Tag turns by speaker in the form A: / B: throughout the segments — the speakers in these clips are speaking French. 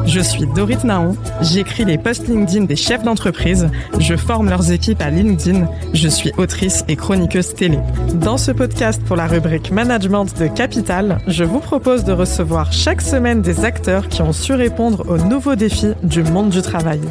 A: Je suis Dorit Naon, j'écris les posts LinkedIn des chefs d'entreprise, je forme leurs équipes à LinkedIn, je suis autrice et chroniqueuse télé. Dans ce podcast pour la rubrique Management de Capital, je vous propose de recevoir chaque semaine des acteurs qui ont su répondre aux nouveaux défis du monde du travail.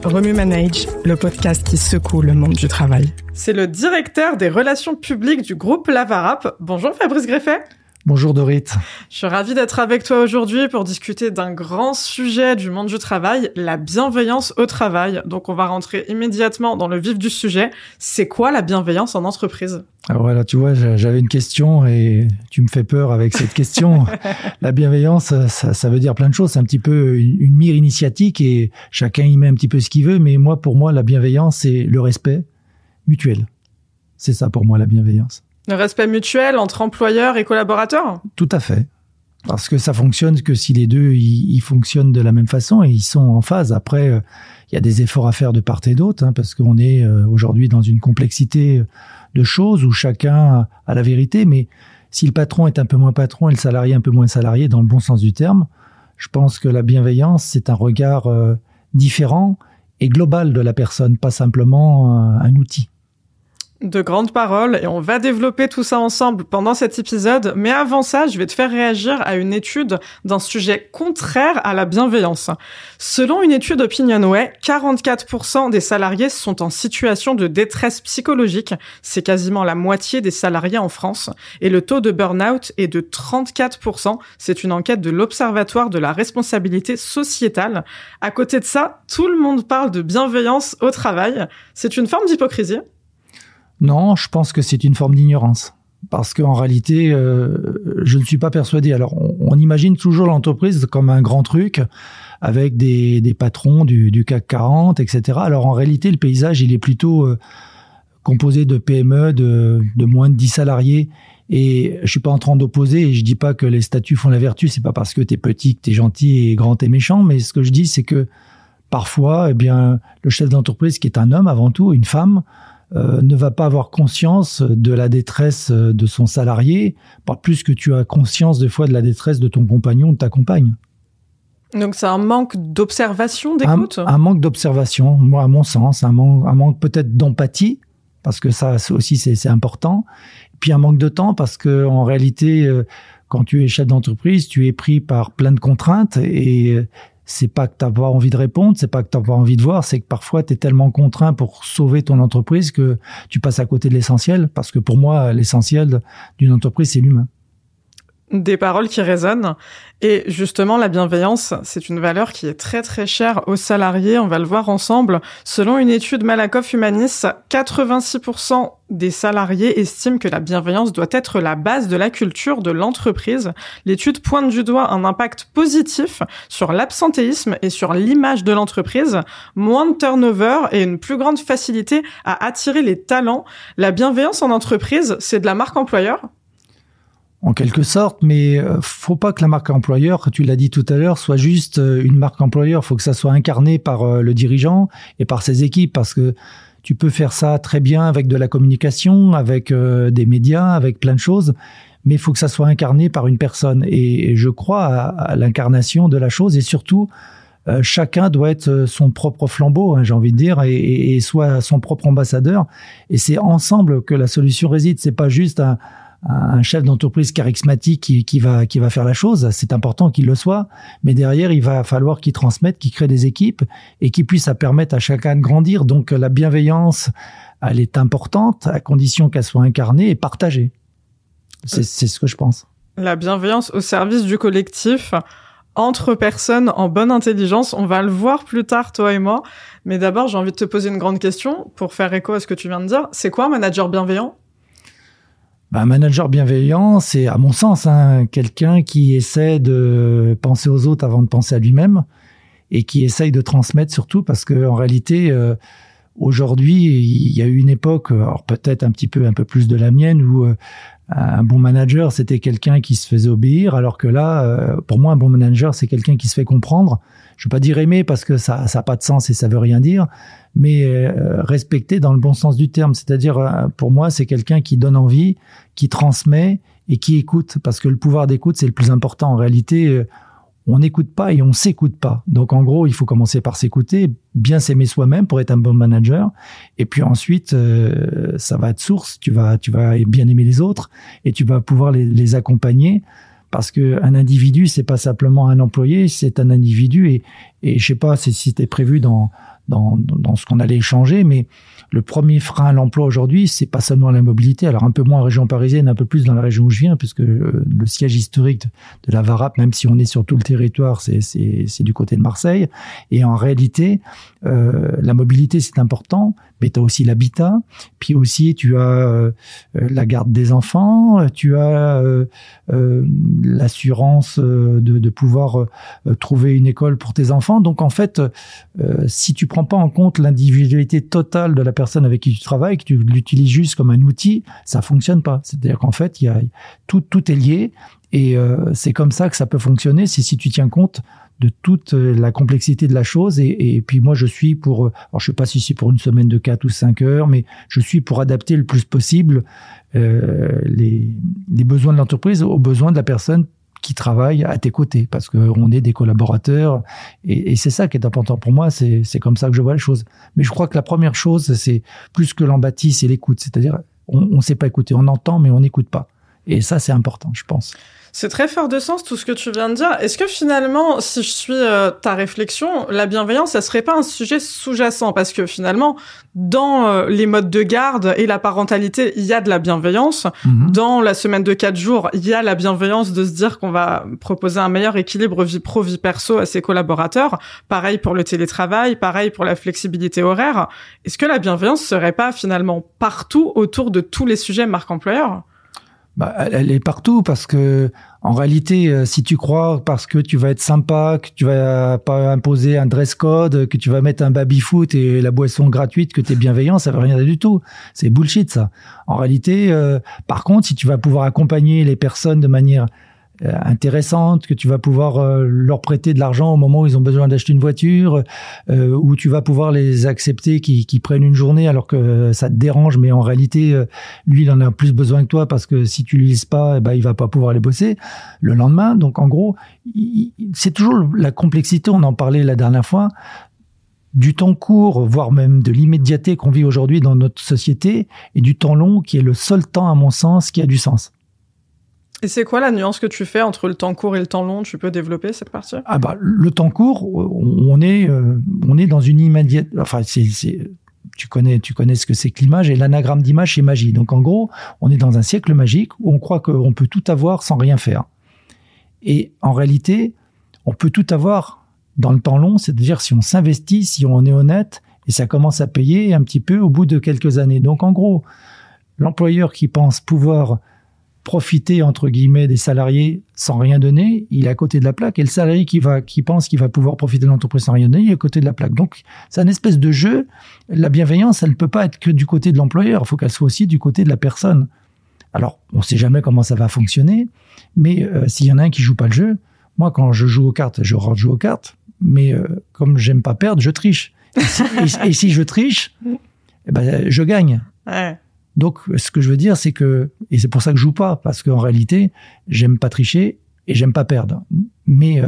A: Remue Manage, le podcast qui secoue le monde du travail. C'est le directeur des relations publiques du groupe Lavarap. Bonjour Fabrice Greffet.
B: Bonjour Dorit.
A: Je suis ravie d'être avec toi aujourd'hui pour discuter d'un grand sujet du monde du travail, la bienveillance au travail. Donc on va rentrer immédiatement dans le vif du sujet. C'est quoi la bienveillance en entreprise ?
B: Alors voilà, tu vois, j'avais une question et tu me fais peur avec cette question. La bienveillance, ça veut dire plein de choses. C'est un petit peu une mire initiatique et chacun y met un petit peu ce qu'il veut. Mais pour moi, la bienveillance, c'est le respect mutuel. C'est ça pour moi, la bienveillance.
A: Le respect mutuel entre employeurs et collaborateurs ?
B: Tout à fait. Parce que ça fonctionne que si les deux, ils fonctionnent de la même façon et ils sont en phase. Après, il y a des efforts à faire de part et d'autre, parce qu'on est aujourd'hui dans une complexité de choses où chacun a la vérité. Mais si le patron est un peu moins patron et le salarié un peu moins salarié, dans le bon sens du terme, je pense que la bienveillance, c'est un regard différent et global de la personne, pas simplement un outil.
A: De grandes paroles et on va développer tout ça ensemble pendant cet épisode. Mais avant ça, je vais te faire réagir à une étude d'un sujet contraire à la bienveillance. Selon une étude Opinionway, 44% des salariés sont en situation de détresse psychologique. C'est quasiment la moitié des salariés en France. Et le taux de burn-out est de 34%. C'est une enquête de l'Observatoire de la responsabilité sociétale. À côté de ça, tout le monde parle de bienveillance au travail. C'est une forme d'hypocrisie ?
B: Non, je pense que c'est une forme d'ignorance. Parce qu'en réalité, je ne suis pas persuadé. Alors, on imagine toujours l'entreprise comme un grand truc, avec des patrons du CAC 40, etc. Alors, en réalité, le paysage, il est plutôt composé de PME, de moins de 10 salariés. Et je suis pas en train d'opposer, et je dis pas que les statuts font la vertu. C'est pas parce que t'es petit, que t'es gentil, et grand, t'es méchant. Mais ce que je dis, c'est que parfois, le chef d'entreprise, qui est un homme avant tout, une femme, ne va pas avoir conscience de la détresse de son salarié, pas plus que tu as conscience des fois de la détresse de ton compagnon ou de ta compagne.
A: Donc c'est un manque d'observation, d'écoute ?
B: Un manque d'observation, moi à mon sens, un manque peut-être d'empathie, parce que ça aussi c'est important, puis un manque de temps, parce que en réalité, quand tu es chef d'entreprise, tu es pris par plein de contraintes et c'est pas que t'as pas envie de répondre, c'est pas que t'as pas envie de voir, c'est que parfois t'es tellement contraint pour sauver ton entreprise que tu passes à côté de l'essentiel. Parce que pour moi, l'essentiel d'une entreprise, c'est l'humain.
A: Des paroles qui résonnent. Et justement, la bienveillance, c'est une valeur qui est très très chère aux salariés. On va le voir ensemble. Selon une étude Malakoff Humanis, 86% des salariés estiment que la bienveillance doit être la base de la culture de l'entreprise. L'étude pointe du doigt un impact positif sur l'absentéisme et sur l'image de l'entreprise, moins de turnover et une plus grande facilité à attirer les talents. La bienveillance en entreprise, c'est de la marque employeur ?
B: En quelque sorte, mais faut pas que la marque employeur, tu l'as dit tout à l'heure, soit juste une marque employeur. Faut que ça soit incarné par le dirigeant et par ses équipes, parce que tu peux faire ça très bien avec de la communication, avec des médias, avec plein de choses, mais il faut que ça soit incarné par une personne. Et je crois à l'incarnation de la chose, et surtout, chacun doit être son propre flambeau, j'ai envie de dire, et soit son propre ambassadeur. Et c'est ensemble que la solution réside. C'est pas juste un chef d'entreprise charismatique qui va faire la chose. C'est important qu'il le soit, mais derrière, il va falloir qu'il transmette, qu'il crée des équipes et qu'il puisse permettre à chacun de grandir. Donc, la bienveillance, elle est importante à condition qu'elle soit incarnée et partagée. C'est ce que je pense.
A: La bienveillance au service du collectif, entre personnes en bonne intelligence. On va le voir plus tard, toi et moi. Mais d'abord, j'ai envie de te poser une grande question pour faire écho à ce que tu viens de dire. C'est quoi un manager bienveillant ?
B: Un manager bienveillant, c'est à mon sens quelqu'un qui essaie de penser aux autres avant de penser à lui-même et qui essaye de transmettre surtout, parce que en réalité, aujourd'hui, il y a eu une époque, alors peut-être un peu plus de la mienne, où un bon manager, c'était quelqu'un qui se faisait obéir, alors que là, pour moi, un bon manager, c'est quelqu'un qui se fait comprendre. Je ne veux pas dire aimer parce que ça n'a pas de sens et ça veut rien dire, mais respecter dans le bon sens du terme. C'est-à-dire, pour moi, c'est quelqu'un qui donne envie, qui transmet et qui écoute, parce que le pouvoir d'écoute, c'est le plus important. En réalité, on n'écoute pas et on s'écoute pas. Donc en gros, il faut commencer par s'écouter, bien s'aimer soi-même pour être un bon manager. Et puis ensuite, ça va être source. Tu vas bien aimer les autres et tu vas pouvoir les accompagner. Parce que un individu, c'est pas simplement un employé, c'est un individu. Et je sais pas si c'était prévu dans ce qu'on allait échanger, mais le premier frein à l'emploi aujourd'hui, c'est pas seulement la mobilité. Alors un peu moins en région parisienne, un peu plus dans la région où je viens, puisque le siège historique de la VARAP, même si on est sur tout le territoire, c'est du côté de Marseille. Et en réalité, la mobilité, c'est important, mais tu as aussi l'habitat, puis aussi tu as la garde des enfants, tu as l'assurance de pouvoir trouver une école pour tes enfants. Donc en fait, si tu prends pas en compte l'individualité totale de la personne avec qui tu travailles, que tu l'utilises juste comme un outil, ça fonctionne pas. C'est-à-dire qu'en fait, tout est lié et c'est comme ça que ça peut fonctionner, c'est si tu tiens compte de toute la complexité de la chose et puis moi je suis pour, alors je sais pas si c'est pour une semaine de 4 ou 5 heures, mais je suis pour adapter le plus possible les besoins de l'entreprise aux besoins de la personne qui travaille à tes côtés, parce qu'on est des collaborateurs et c'est ça qui est important pour moi, c'est comme ça que je vois les choses. Mais je crois que la première chose, c'est plus que l'empathie, c'est l'écoute, c'est-à-dire on sait pas écouter, on entend mais on n'écoute pas. Et ça, c'est important, je pense.
A: C'est très fort de sens, tout ce que tu viens de dire. Est-ce que finalement, si je suis ta réflexion, la bienveillance, ça serait pas un sujet sous-jacent? Parce que finalement, dans les modes de garde et la parentalité, il y a de la bienveillance. Mmh. Dans la semaine de 4 jours, il y a la bienveillance de se dire qu'on va proposer un meilleur équilibre vie pro, vie perso à ses collaborateurs. Pareil pour le télétravail, pareil pour la flexibilité horaire. Est-ce que la bienveillance serait pas finalement partout autour de tous les sujets marque employeur?
B: Bah, elle est partout parce que, en réalité, si tu crois parce que tu vas être sympa, que tu vas pas imposer un dress code, que tu vas mettre un baby-foot et la boisson gratuite, que t'es bienveillant, ça veut rien dire du tout. C'est bullshit, ça. En réalité, par contre, si tu vas pouvoir accompagner les personnes de manière intéressante, que tu vas pouvoir leur prêter de l'argent au moment où ils ont besoin d'acheter une voiture, où tu vas pouvoir les accepter qui prennent une journée alors que ça te dérange, mais en réalité lui il en a plus besoin que toi parce que si tu lui lises pas, il va pas pouvoir aller bosser le lendemain. Donc en gros, c'est toujours la complexité, on en parlait la dernière fois, du temps court, voire même de l'immédiateté qu'on vit aujourd'hui dans notre société, et du temps long qui est le seul temps à mon sens qui a du sens.
A: Et c'est quoi la nuance que tu fais entre le temps court et le temps long? Tu peux développer cette partie?
B: Ah bah le temps court, on est dans une immédiate. Enfin, tu connais ce que c'est que l'image, et l'anagramme d'image c'est magie. Donc en gros, on est dans un siècle magique où on croit qu'on peut tout avoir sans rien faire. Et en réalité, on peut tout avoir dans le temps long, c'est-à-dire si on s'investit, si on est honnête, et ça commence à payer un petit peu au bout de quelques années. Donc en gros, l'employeur qui pense pouvoir profiter entre guillemets des salariés sans rien donner, il est à côté de la plaque, et le salarié qui pense qu'il va pouvoir profiter de l'entreprise sans rien donner, il est à côté de la plaque. Donc c'est un espèce de jeu. La bienveillance, elle ne peut pas être que du côté de l'employeur, il faut qu'elle soit aussi du côté de la personne. Alors on ne sait jamais comment ça va fonctionner, mais s'il y en a un qui joue pas le jeu, moi quand je joue aux cartes, je joue aux cartes, mais comme j'aime pas perdre, je triche. Et si je triche, je gagne. Ouais. Donc, ce que je veux dire, c'est que, et c'est pour ça que je joue pas, parce qu'en réalité, j'aime pas tricher et j'aime pas perdre. Mais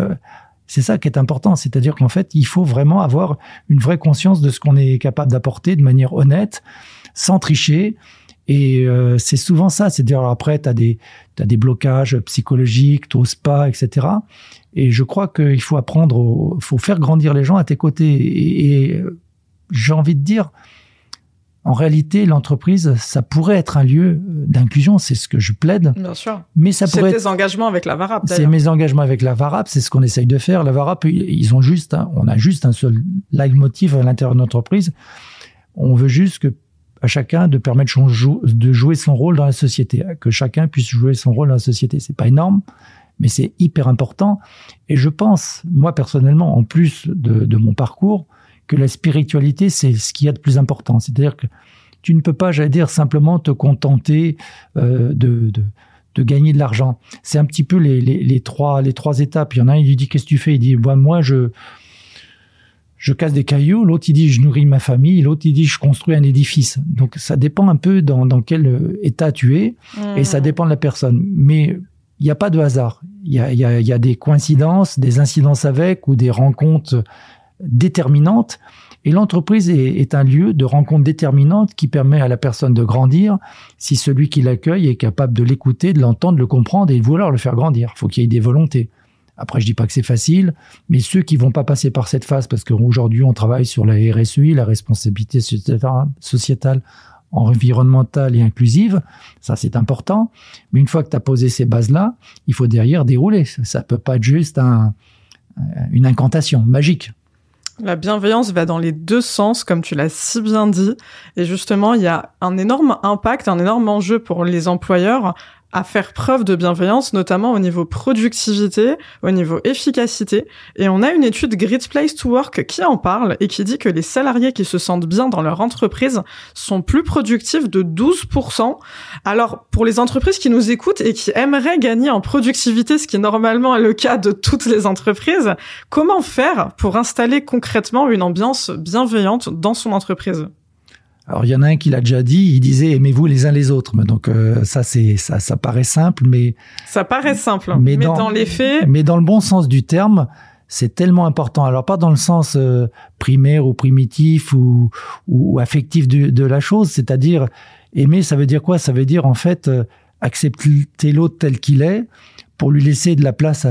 B: c'est ça qui est important, c'est-à-dire qu'en fait, il faut vraiment avoir une vraie conscience de ce qu'on est capable d'apporter de manière honnête, sans tricher. Et c'est souvent ça, c'est-à-dire après, t'as des blocages psychologiques, t'oses pas, etc. Et je crois qu'il faut faut faire grandir les gens à tes côtés. Et j'ai envie de dire, en réalité, l'entreprise, ça pourrait être un lieu d'inclusion, c'est ce que je plaide. Bien sûr. Mais ça pourrait
A: être... tes engagements avec la VARAP, d'ailleurs.
B: C'est mes engagements avec la VARAP, c'est ce qu'on essaye de faire. La VARAP, on a juste un seul leitmotiv à l'intérieur de l'entreprise. On veut juste à chacun de permettre de jouer son rôle dans la société, que chacun puisse jouer son rôle dans la société. C'est pas énorme, mais c'est hyper important. Et je pense, moi personnellement, en plus de mon parcours, que la spiritualité, c'est ce qu'il y a de plus important. C'est-à-dire que tu ne peux pas, j'allais dire, simplement te contenter de gagner de l'argent. C'est un petit peu les trois étapes. Il y en a un, il lui dit, qu'est-ce que tu fais? Il dit, moi, je casse des cailloux. L'autre, il dit, je nourris ma famille. L'autre, il dit, je construis un édifice. Donc, ça dépend un peu dans quel état tu es, et ça dépend de la personne. Mais il n'y a pas de hasard. il y a des coïncidences, des incidences avec ou des rencontres déterminantes. Et l'entreprise est un lieu de rencontre déterminante qui permet à la personne de grandir si celui qui l'accueille est capable de l'écouter, de l'entendre, de le comprendre et de vouloir le faire grandir. Il faut qu'il y ait des volontés. Après, je dis pas que c'est facile, mais ceux qui vont pas passer par cette phase, parce qu'aujourd'hui, on travaille sur la RSEI, la responsabilité sociétale, environnementale et inclusive, ça c'est important. Mais une fois que tu as posé ces bases-là, il faut derrière dérouler. Ça peut pas être juste une incantation magique.
A: La bienveillance va dans les deux sens, comme tu l'as si bien dit. Et justement, il y a un énorme impact, un énorme enjeu pour les employeurs à faire preuve de bienveillance, notamment au niveau productivité, au niveau efficacité. Et on a une étude Great Place to Work qui en parle et qui dit que les salariés qui se sentent bien dans leur entreprise sont plus productifs de 12%. Alors, pour les entreprises qui nous écoutent et qui aimeraient gagner en productivité, ce qui normalement est le cas de toutes les entreprises, comment faire pour installer concrètement une ambiance bienveillante dans son entreprise ?
B: Alors, il y en a un qui l'a déjà dit, il disait « aimez-vous les uns les autres ». Donc, ça paraît simple, mais...
A: Ça paraît simple, mais dans les faits...
B: Mais dans le bon sens du terme, c'est tellement important. Alors, pas dans le sens primaire ou primitif ou affectif de la chose, c'est-à-dire aimer, ça veut dire quoi ? Ça veut dire, en fait, accepter l'autre tel qu'il est pour lui laisser de la place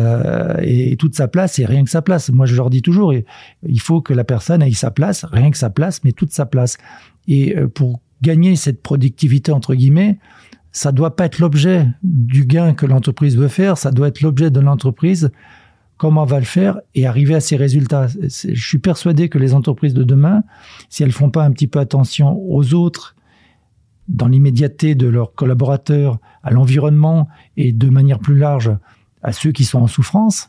B: et toute sa place et rien que sa place. Moi, je leur dis toujours, il faut que la personne ait sa place, rien que sa place, mais toute sa place. Et pour gagner cette productivité, entre guillemets, ça doit pas être l'objet du gain que l'entreprise veut faire, ça doit être l'objet de l'entreprise, comment elle va le faire et arriver à ces résultats. Je suis persuadé que les entreprises de demain, si elles font pas un petit peu attention aux autres, dans l'immédiateté de leurs collaborateurs, à l'environnement et de manière plus large à ceux qui sont en souffrance,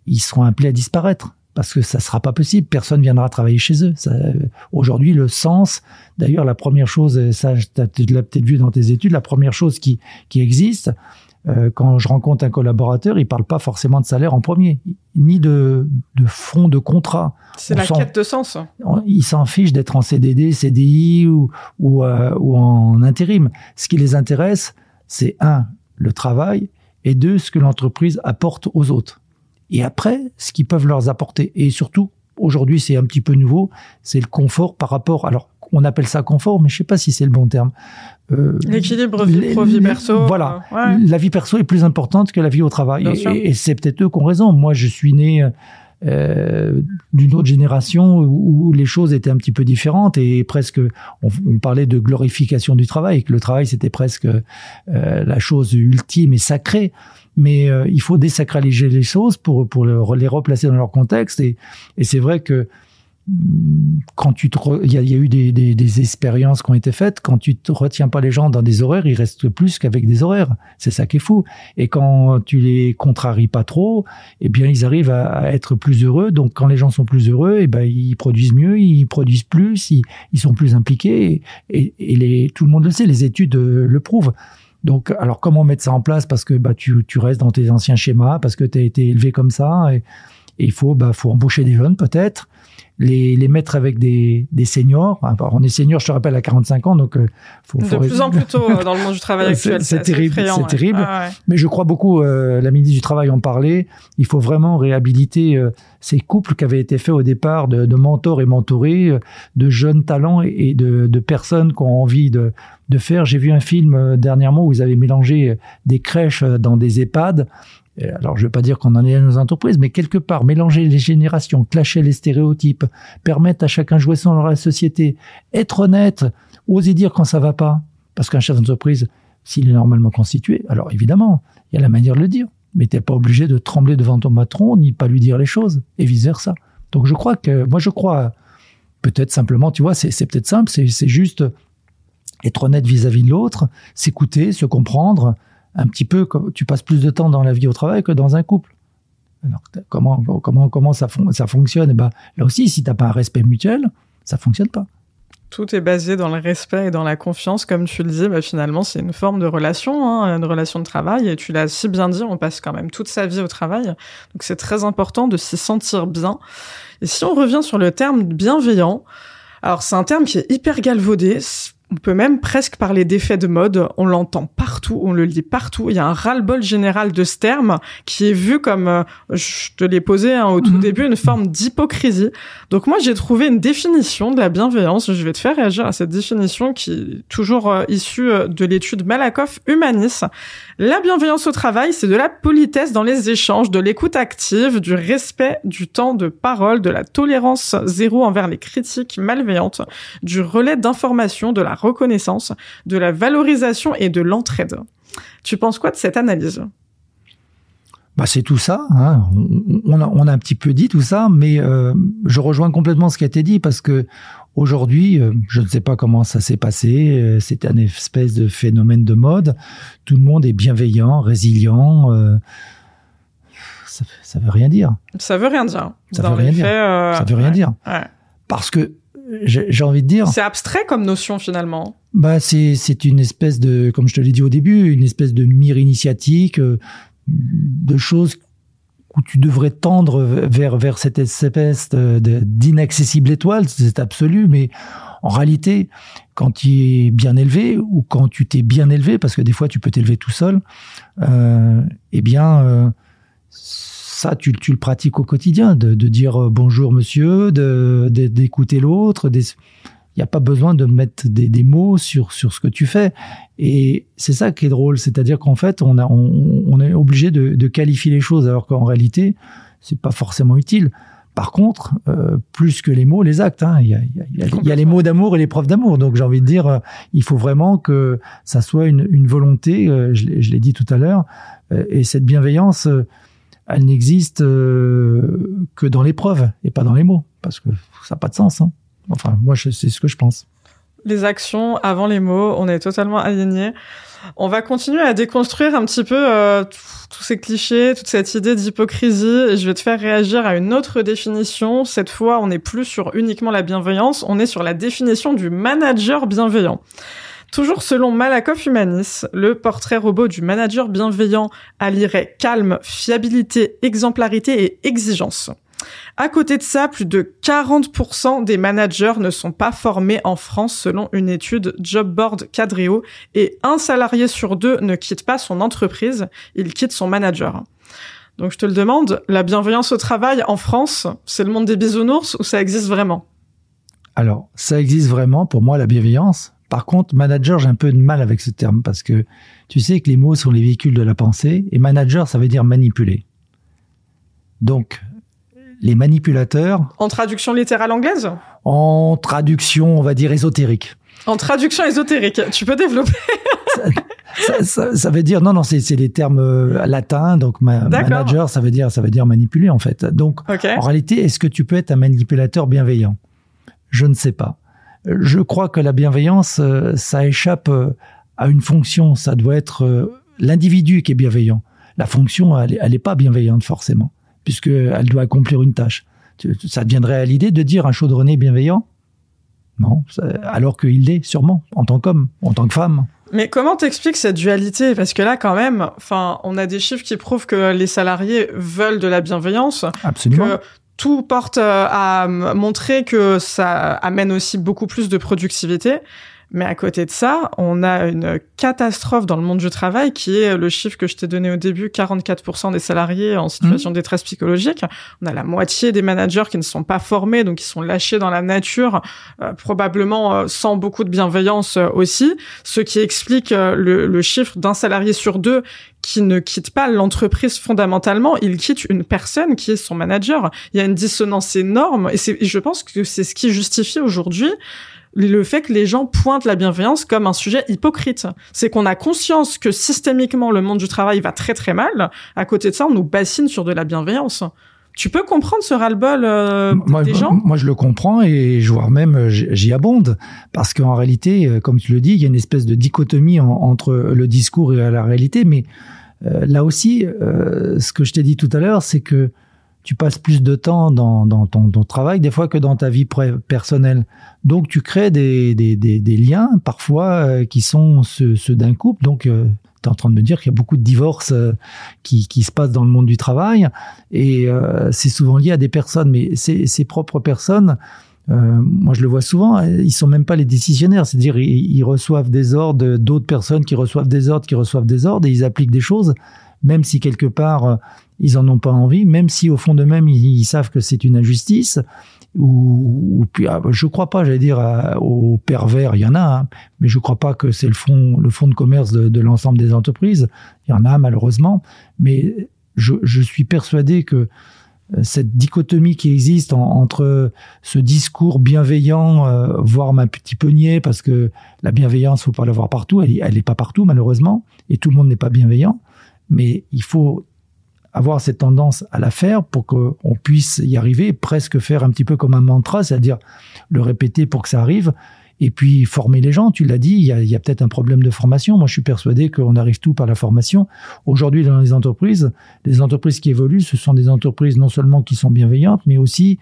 B: ils seront appelés à disparaître. Parce que ça sera pas possible, personne viendra travailler chez eux. Aujourd'hui, le sens, d'ailleurs, la première chose, ça, tu l'as peut-être vu dans tes études, la première chose qui existe, quand je rencontre un collaborateur, il parle pas forcément de salaire en premier, ni de fond de contrat.
A: C'est la quête de sens.
B: Il s'en fiche d'être en CDD, CDI ou en intérim. Ce qui les intéresse, c'est 1, le travail, et 2, ce que l'entreprise apporte aux autres. Et après, ce qu'ils peuvent leur apporter. Et surtout, aujourd'hui, c'est un petit peu nouveau, c'est le confort par rapport... Alors, on appelle ça confort, mais je sais pas si c'est le bon terme.
A: L'équilibre vie pro-vie perso.
B: Voilà. Ouais. La vie perso est plus importante que la vie au travail. Et c'est peut-être eux qui ont raison. Moi, je suis né d'une autre génération où les choses étaient un petit peu différentes et presque, on parlait de glorification du travail, que le travail, c'était presque la chose ultime et sacrée. Mais il faut désacraliser les choses pour les replacer dans leur contexte. Et c'est vrai que quand il y a eu des expériences qui ont été faites, quand tu te retiens pas les gens dans des horaires, ils restent plus qu'avec des horaires. C'est ça qui est fou. Et quand tu les contraries pas trop, eh bien, ils arrivent à être plus heureux. Donc, quand les gens sont plus heureux, eh ben, ils produisent mieux, ils produisent plus, ils sont plus impliqués. Et tout le monde le sait, les études le prouvent. Donc, alors comment mettre ça en place ? Parce que tu restes dans tes anciens schémas, parce que tu as été élevé comme ça, et il faut embaucher des jeunes peut-être, les mettre avec des seniors. Alors, on est seniors, je te rappelle, à 45 ans, donc faut
A: de plus en plus tôt dans le monde du travail actuel.
B: C'est terrible,
A: effrayant,
B: c'est terrible.
A: Ah, ouais.
B: Mais je crois beaucoup, la ministre du Travail en parlait, il faut vraiment réhabiliter ces couples qui avaient été faits au départ de mentors et mentorés, de jeunes talents et de personnes qui ont envie de faire. J'ai vu un film dernièrement où ils avaient mélangé des crèches dans des EHPAD. Alors, je ne veux pas dire qu'on en est à nos entreprises, mais quelque part, mélanger les générations, clasher les stéréotypes, permettre à chacun jouer son rôle dans la société, être honnête, oser dire quand ça va pas. Parce qu'un chef d'entreprise, s'il est normalement constitué, alors évidemment, il y a la manière de le dire, mais tu n'es pas obligé de trembler devant ton patron, ni pas lui dire les choses, et vice-versa. Donc, je crois, peut-être simplement, tu vois, c'est peut-être simple, c'est juste être honnête vis-à-vis de l'autre, s'écouter, se comprendre, un petit peu comme tu passes plus de temps dans la vie au travail que dans un couple. Alors, comment ça fonctionne ? Et ben, là aussi, si tu n'as pas un respect mutuel, ça ne fonctionne pas.
A: Tout est basé dans le respect et dans la confiance, comme tu le dis. Finalement, c'est une forme de relation, une relation de travail. Et tu l'as si bien dit, on passe quand même toute sa vie au travail. Donc, c'est très important de s'y sentir bien. Et si on revient sur le terme bienveillant, alors c'est un terme qui est hyper galvaudé. On peut même presque parler d'effet de mode. On l'entend partout, on le lit partout. Il y a un ras-le-bol général de ce terme qui est vu comme, je te l'ai posé au tout début, une forme d'hypocrisie. Donc moi, j'ai trouvé une définition de la bienveillance. Je vais te faire réagir à cette définition qui est toujours issue de l'étude Malakoff-Humanis. La bienveillance au travail, c'est de la politesse dans les échanges, de l'écoute active, du respect du temps de parole, de la tolérance zéro envers les critiques malveillantes, du relais d'information, de la reconnaissance, de la valorisation et de l'entraide. Tu penses quoi de cette analyse ?
B: C'est tout ça. Hein. On a un petit peu dit tout ça, mais je rejoins complètement ce qui a été dit parce que aujourd'hui, je ne sais pas comment ça s'est passé. C'est un espèce de phénomène de mode. Tout le monde est bienveillant, résilient. Ça veut rien dire.
A: Ça veut rien dire.
B: Ça veut rien dire. Ça veut rien dire.
A: Ouais.
B: Parce que j'ai envie de dire.
A: C'est abstrait comme notion finalement.
B: C'est une espèce de, comme je te l'ai dit au début, une espèce de mire initiatique, de choses où tu devrais tendre vers cette espèce d'inaccessible étoile, c'est absolu, mais en réalité, quand tu es bien élevé ou quand tu t'es bien élevé, parce que des fois tu peux t'élever tout seul, ça, tu le pratiques au quotidien, de dire bonjour monsieur, d'écouter l'autre. Il n'y a pas besoin de mettre des mots sur ce que tu fais. Et c'est ça qui est drôle, c'est-à-dire qu'en fait, on est obligé de qualifier les choses, alors qu'en réalité, c'est pas forcément utile. Par contre, plus que les mots, les actes. Hein. Il y a les mots d'amour et les preuves d'amour. Donc j'ai envie de dire, il faut vraiment que ça soit une volonté. Je l'ai dit tout à l'heure. Et cette bienveillance, elle n'existe que dans les preuves et pas dans les mots, parce que ça n'a pas de sens. Hein. Enfin, moi, c'est ce que je pense.
A: Les actions avant les mots, on est totalement alignés. On va continuer à déconstruire un petit peu tous ces clichés, toute cette idée d'hypocrisie. Et je vais te faire réagir à une autre définition. Cette fois, on n'est plus sur uniquement la bienveillance, on est sur la définition du manager bienveillant. Toujours selon Malakoff-Humanis, le portrait robot du manager bienveillant allierait calme, fiabilité, exemplarité et exigence. À côté de ça, plus de 40% des managers ne sont pas formés en France selon une étude Jobboard Cadréo et 1 salarié sur 2 ne quitte pas son entreprise, il quitte son manager. Donc je te le demande, la bienveillance au travail en France, c'est le monde des bisounours ou ça existe vraiment ?
B: Alors, ça existe vraiment pour moi, la bienveillance. Par contre, manager, j'ai un peu de mal avec ce terme parce que tu sais que les mots sont les véhicules de la pensée et manager, ça veut dire manipuler. Donc, les manipulateurs...
A: En traduction littérale anglaise ?
B: En traduction, on va dire ésotérique.
A: En traduction ésotérique, tu peux développer ?
B: ça veut dire... Non, c'est les termes latins. Donc, manager, ça veut dire manipuler, en fait. Donc, En réalité, est-ce que tu peux être un manipulateur bienveillant ? Je ne sais pas. Je crois que la bienveillance, ça échappe à une fonction. Ça doit être l'individu qui est bienveillant. La fonction, elle est pas bienveillante, forcément, puisqu'elle doit accomplir une tâche. Ça te viendrait à l'idée de dire un chaudronnier bienveillant ? Non, alors qu'il l'est, sûrement, en tant qu'homme, en tant que femme.
A: Mais comment t'expliques cette dualité ? Parce que là, quand même, on a des chiffres qui prouvent que les salariés veulent de la bienveillance.
B: Absolument.
A: Que tout porte à montrer que ça amène aussi beaucoup plus de productivité. Mais à côté de ça, on a une catastrophe dans le monde du travail qui est le chiffre que je t'ai donné au début, 44% des salariés en situation de détresse psychologique. On a la moitié des managers qui ne sont pas formés, donc qui sont lâchés dans la nature, probablement sans beaucoup de bienveillance aussi. Ce qui explique le chiffre d'un salarié sur 2 qui ne quitte pas l'entreprise fondamentalement, il quitte une personne qui est son manager. Il y a une dissonance énorme et je pense que c'est ce qui justifie aujourd'hui le fait que les gens pointent la bienveillance comme un sujet hypocrite. C'est qu'on a conscience que systémiquement le monde du travail va très très mal. À côté de ça, on nous bassine sur de la bienveillance. Tu peux comprendre ce ras-le-bol des gens ?
B: Moi, je le comprends et voire même j'y abonde. Parce qu'en réalité, comme tu le dis, il y a une espèce de dichotomie entre le discours et la réalité. Mais là aussi, ce que je t'ai dit tout à l'heure, c'est que tu passes plus de temps dans ton travail des fois que dans ta vie personnelle. Donc, tu crées des liens parfois qui sont ceux d'un couple. Donc, tu es en train de me dire qu'il y a beaucoup de divorces qui se passent dans le monde du travail. Et c'est souvent lié à des personnes. Mais ces propres personnes moi je le vois souvent, ils sont même pas les décisionnaires, c'est-à-dire ils reçoivent des ordres d'autres personnes qui reçoivent des ordres, et ils appliquent des choses, même si quelque part ils en ont pas envie, même si au fond d'eux-mêmes ils savent que c'est une injustice. Ou puis je crois pas, j'allais dire aux pervers, il y en a, hein, mais je crois pas que c'est le fond de commerce de l'ensemble des entreprises. Il y en a malheureusement, mais je suis persuadé que cette dichotomie qui existe entre ce discours bienveillant, voire un petit peu niais, parce que la bienveillance, faut pas l'avoir partout, elle est pas partout malheureusement, et tout le monde n'est pas bienveillant, mais il faut avoir cette tendance à la faire pour qu'on puisse y arriver, presque faire un petit peu comme un mantra, c'est-à-dire le répéter pour que ça arrive, et puis former les gens. Tu l'as dit, il y a peut-être un problème de formation. Moi, je suis persuadé qu'on arrive tout par la formation. Aujourd'hui, dans les entreprises qui évoluent, ce sont des entreprises non seulement qui sont bienveillantes, mais aussi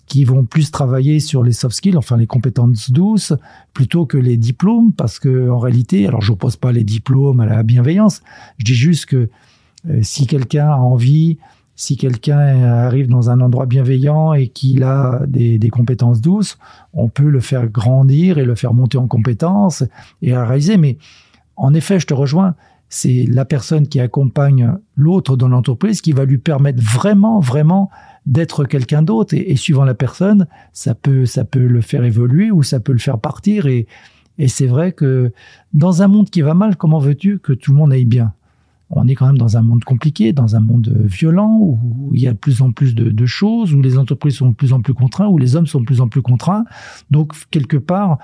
B: qui vont plus travailler sur les soft skills, enfin les compétences douces, plutôt que les diplômes, parce que en réalité, alors je n'oppose pas les diplômes à la bienveillance, je dis juste que si quelqu'un a envie, si quelqu'un arrive dans un endroit bienveillant et qu'il a des compétences douces, on peut le faire grandir et le faire monter en compétences et à réaliser. Mais en effet, je te rejoins, c'est la personne qui accompagne l'autre dans l'entreprise qui va lui permettre vraiment d'être quelqu'un d'autre. Et suivant la personne, ça peut le faire évoluer ou ça peut le faire partir. Et c'est vrai que dans un monde qui va mal, comment veux-tu que tout le monde aille bien ? On est quand même dans un monde compliqué, dans un monde violent, où il y a de plus en plus de choses, où les entreprises sont de plus en plus contraintes, où les hommes sont de plus en plus contraints. Donc, quelque part,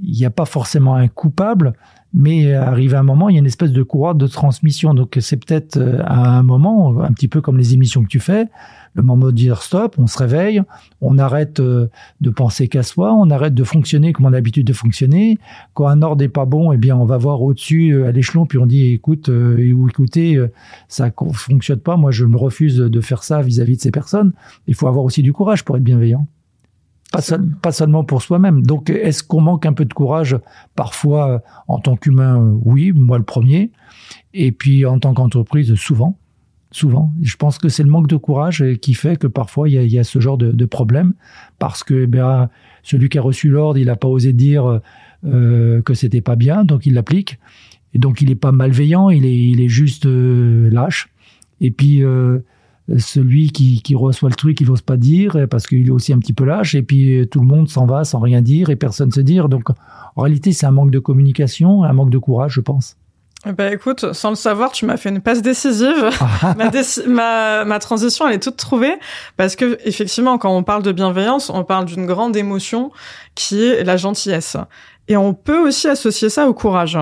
B: il n'y a pas forcément un coupable, mais arrivé à un moment, il y a une espèce de courroie de transmission. Donc, c'est peut-être à un moment, un petit peu comme les émissions que tu fais, le moment de dire stop, on se réveille, on arrête de penser qu'à soi, on arrête de fonctionner comme on a l'habitude de fonctionner. Quand un ordre n'est pas bon, eh bien, on va voir au-dessus à l'échelon, puis on dit écoutez, ça fonctionne pas, moi je me refuse de faire ça vis-à-vis de ces personnes. Il faut avoir aussi du courage pour être bienveillant. Pas seulement pour soi-même. Donc, est-ce qu'on manque un peu de courage parfois en tant qu'humain? Oui, moi le premier. Et puis en tant qu'entreprise, souvent. Je pense que c'est le manque de courage qui fait que parfois il y a ce genre de problème, parce que celui qui a reçu l'ordre, il n'a pas osé dire que c'était pas bien, donc il l'applique. Et donc il n'est pas malveillant, il est juste lâche. Et puis celui qui reçoit le truc, il n'ose pas dire parce qu'il est aussi un petit peu lâche. Et puis tout le monde s'en va sans rien dire et personne se dire. Donc en réalité, c'est un manque de communication, un manque de courage, je pense.
A: Écoute, sans le savoir, tu m'as fait une passe décisive. Ma transition, elle est toute trouvée, parce que effectivement, quand on parle de bienveillance, on parle d'une grande émotion qui est la gentillesse. Et on peut aussi associer ça au courage.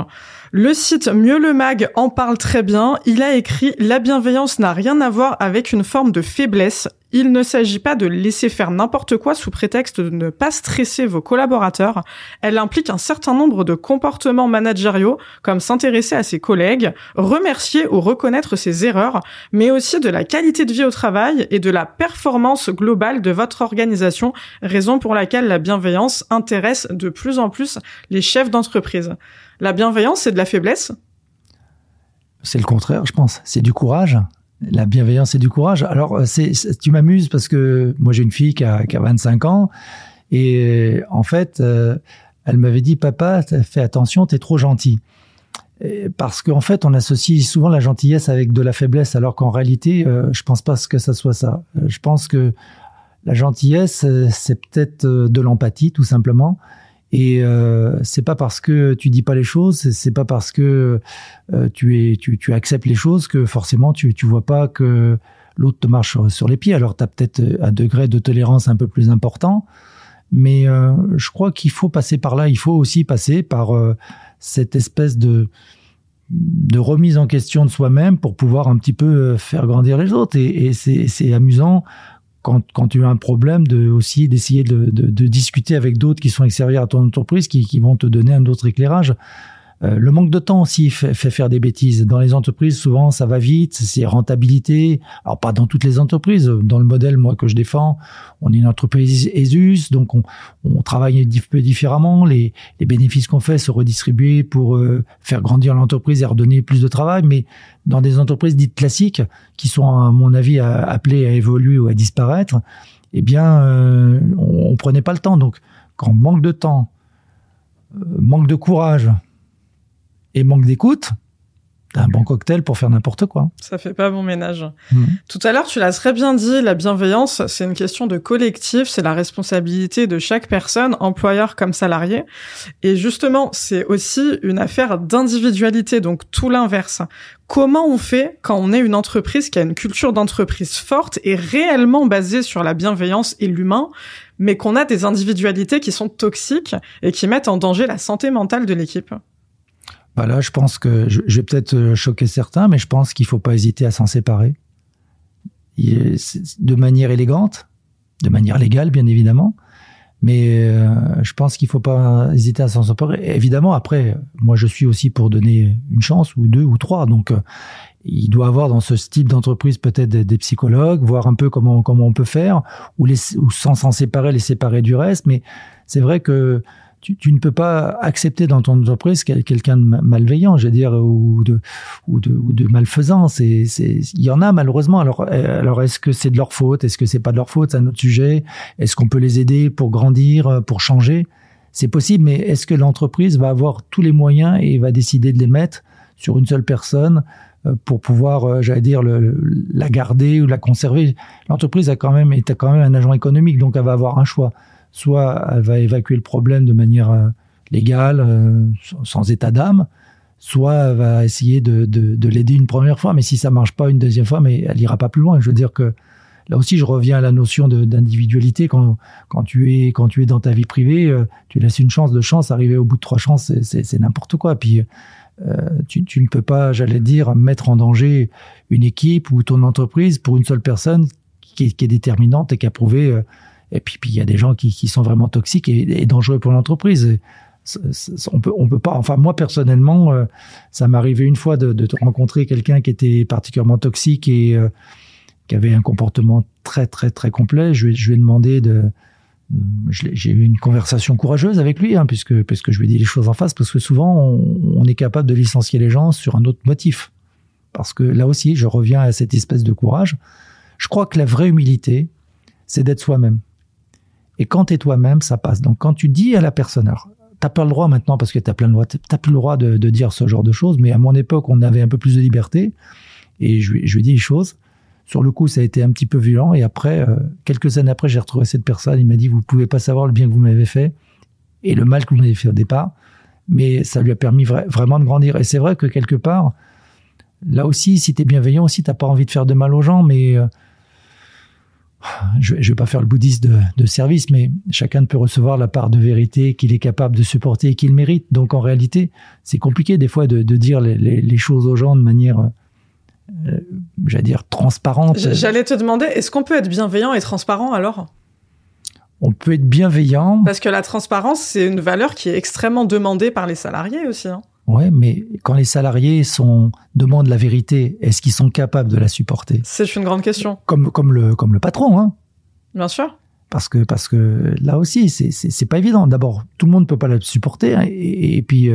A: Le site Mieux le Mag en parle très bien. Il a écrit « La bienveillance n'a rien à voir avec une forme de faiblesse. Il ne s'agit pas de laisser faire n'importe quoi sous prétexte de ne pas stresser vos collaborateurs. Elle implique un certain nombre de comportements managériaux, comme s'intéresser à ses collègues, remercier ou reconnaître ses erreurs, mais aussi de la qualité de vie au travail et de la performance globale de votre organisation, raison pour laquelle la bienveillance intéresse de plus en plus les chefs d'entreprise. » La bienveillance, c'est de la faiblesse ?
B: C'est le contraire, je pense. C'est du courage. La bienveillance, c'est du courage. Alors, tu m'amuses parce que moi, j'ai une fille qui a 25 ans et en fait, elle m'avait dit « Papa, fais attention, t'es trop gentil ». Parce qu'en fait, on associe souvent la gentillesse avec de la faiblesse, alors qu'en réalité, je pense pas que ça soit ça. Je pense que la gentillesse, c'est peut-être de l'empathie, tout simplement. Et c'est pas parce que tu dis pas les choses, c'est pas parce que tu acceptes les choses que forcément tu vois pas que l'autre te marche sur les pieds. Alors tu as peut-être un degré de tolérance un peu plus important, mais je crois qu'il faut passer par là. Il faut aussi passer par cette espèce de remise en question de soi-même pour pouvoir un petit peu faire grandir les autres. Et c'est amusant quand tu as un problème d'essayer de discuter avec d'autres qui sont extérieurs à ton entreprise, qui vont te donner un autre éclairage. Le manque de temps aussi fait faire des bêtises. Dans les entreprises, souvent, ça va vite, c'est rentabilité. Alors, pas dans toutes les entreprises. Dans le modèle, moi, que je défends, on est une entreprise ESUS, donc on travaille un peu différemment. Les bénéfices qu'on fait se redistribuent pour faire grandir l'entreprise et redonner plus de travail. Mais dans des entreprises dites classiques, qui sont, à mon avis, appelées à évoluer ou à disparaître, eh bien, on prenait pas le temps. Donc, quand manque de temps, manque de courage et manque d'écoute, un bon cocktail pour faire n'importe quoi.
A: Ça fait pas bon ménage. Tout à l'heure, tu l'as très bien dit, la bienveillance, c'est une question de collectif, c'est la responsabilité de chaque personne, employeur comme salarié. Et justement, c'est aussi une affaire d'individualité, donc tout l'inverse. Comment on fait quand on est une entreprise qui a une culture d'entreprise forte et réellement basée sur la bienveillance et l'humain, mais qu'on a des individualités qui sont toxiques et qui mettent en danger la santé mentale de l'équipe?
B: Là, je pense que je vais peut-être choquer certains, mais je pense qu'il ne faut pas hésiter à s'en séparer. De manière élégante, de manière légale, bien évidemment. Mais je pense qu'il ne faut pas hésiter à s'en séparer. Évidemment, après, moi, je suis aussi pour donner une chance, ou 2, ou 3. Donc, il doit y avoir dans ce type d'entreprise peut-être des psychologues, voir un peu comment on peut faire, ou sans s'en séparer, les séparer du reste. Mais c'est vrai que tu ne peux pas accepter dans ton entreprise quelqu'un de malveillant, je veux dire, ou de malfaisant. Il y en a malheureusement. Alors est-ce que c'est de leur faute? Est-ce que c'est pas de leur faute? C'est un autre sujet. Est-ce qu'on peut les aider pour grandir, pour changer? C'est possible, mais est-ce que l'entreprise va avoir tous les moyens et va décider de les mettre sur une seule personne pour pouvoir, la garder ou la conserver? L'entreprise est quand même un agent économique, donc elle va avoir un choix. Soit elle va évacuer le problème de manière légale, sans état d'âme, soit elle va essayer de l'aider une première fois, mais si ça marche pas une deuxième fois, mais elle ira pas plus loin. Je veux dire que là aussi, je reviens à la notion d'individualité. Quand tu es dans ta vie privée, tu laisses une chance, 2 chances, arriver au bout de 3 chances, c'est n'importe quoi. Puis tu ne peux pas, mettre en danger une équipe ou ton entreprise pour une seule personne qui est déterminante et qui a prouvé. Et puis il y a des gens qui sont vraiment toxiques et dangereux pour l'entreprise. On peut pas. Enfin, moi personnellement, ça m'est arrivé une fois de rencontrer quelqu'un qui était particulièrement toxique et qui avait un comportement très très très complet. Je lui ai demandé j'ai eu une conversation courageuse avec lui, puisque je lui ai dit les choses en face, parce que souvent on est capable de licencier les gens sur un autre motif. Parce que là aussi, je reviens à cette espèce de courage. Je crois que la vraie humilité, c'est d'être soi-même. Et quand tu es toi-même, ça passe. Donc, quand tu dis à la personne, alors, t'as pas le droit maintenant parce que t'as plein de lois, t'as plus le droit de dire ce genre de choses, mais à mon époque, on avait un peu plus de liberté et je lui ai dit les choses. Sur le coup, ça a été un petit peu violent et après, quelques années après, j'ai retrouvé cette personne. Il m'a dit, vous pouvez pas savoir le bien que vous m'avez fait et le mal que vous m'avez fait au départ, mais ça lui a permis vraiment de grandir. Et c'est vrai que quelque part, là aussi, si t'es bienveillant aussi, t'as pas envie de faire de mal aux gens, mais je vais pas faire le bouddhiste de service, mais chacun peut recevoir la part de vérité qu'il est capable de supporter et qu'il mérite. Donc en réalité, c'est compliqué des fois de dire les choses aux gens de manière, transparente.
A: J'allais te demander, est-ce qu'on peut être bienveillant et transparent alors?
B: On peut être bienveillant.
A: Parce que la transparence, c'est une valeur qui est extrêmement demandée par les salariés aussi.
B: Ouais, mais quand les salariés demandent la vérité, est-ce qu'ils sont capables de la supporter?
A: C'est une grande question.
B: Comme le patron,
A: Bien sûr.
B: Parce que là aussi, c'est pas évident. D'abord, tout le monde ne peut pas la supporter, et puis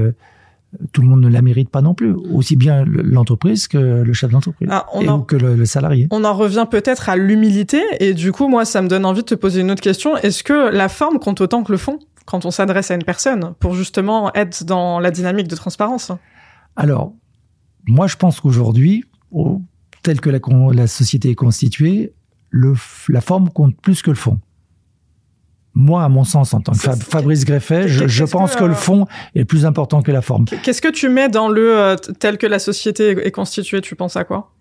B: tout le monde ne la mérite pas non plus. Aussi bien l'entreprise que le chef d'entreprise, ou que le salarié. On
A: en revient peut-être à l'humilité, et du coup, moi, ça me donne envie de te poser une autre question. Est-ce que la forme compte autant que le fond quand on s'adresse à une personne, pour justement être dans la dynamique de transparence?
B: Alors, moi, je pense qu'aujourd'hui, tel que la société est constituée, la forme compte plus que le fond. Moi, à mon sens, en tant que Fabrice Greffet, je pense que le fond est plus important que la forme.
A: Qu'est-ce que tu mets dans le tel que la société est constituée? Tu penses à quoi?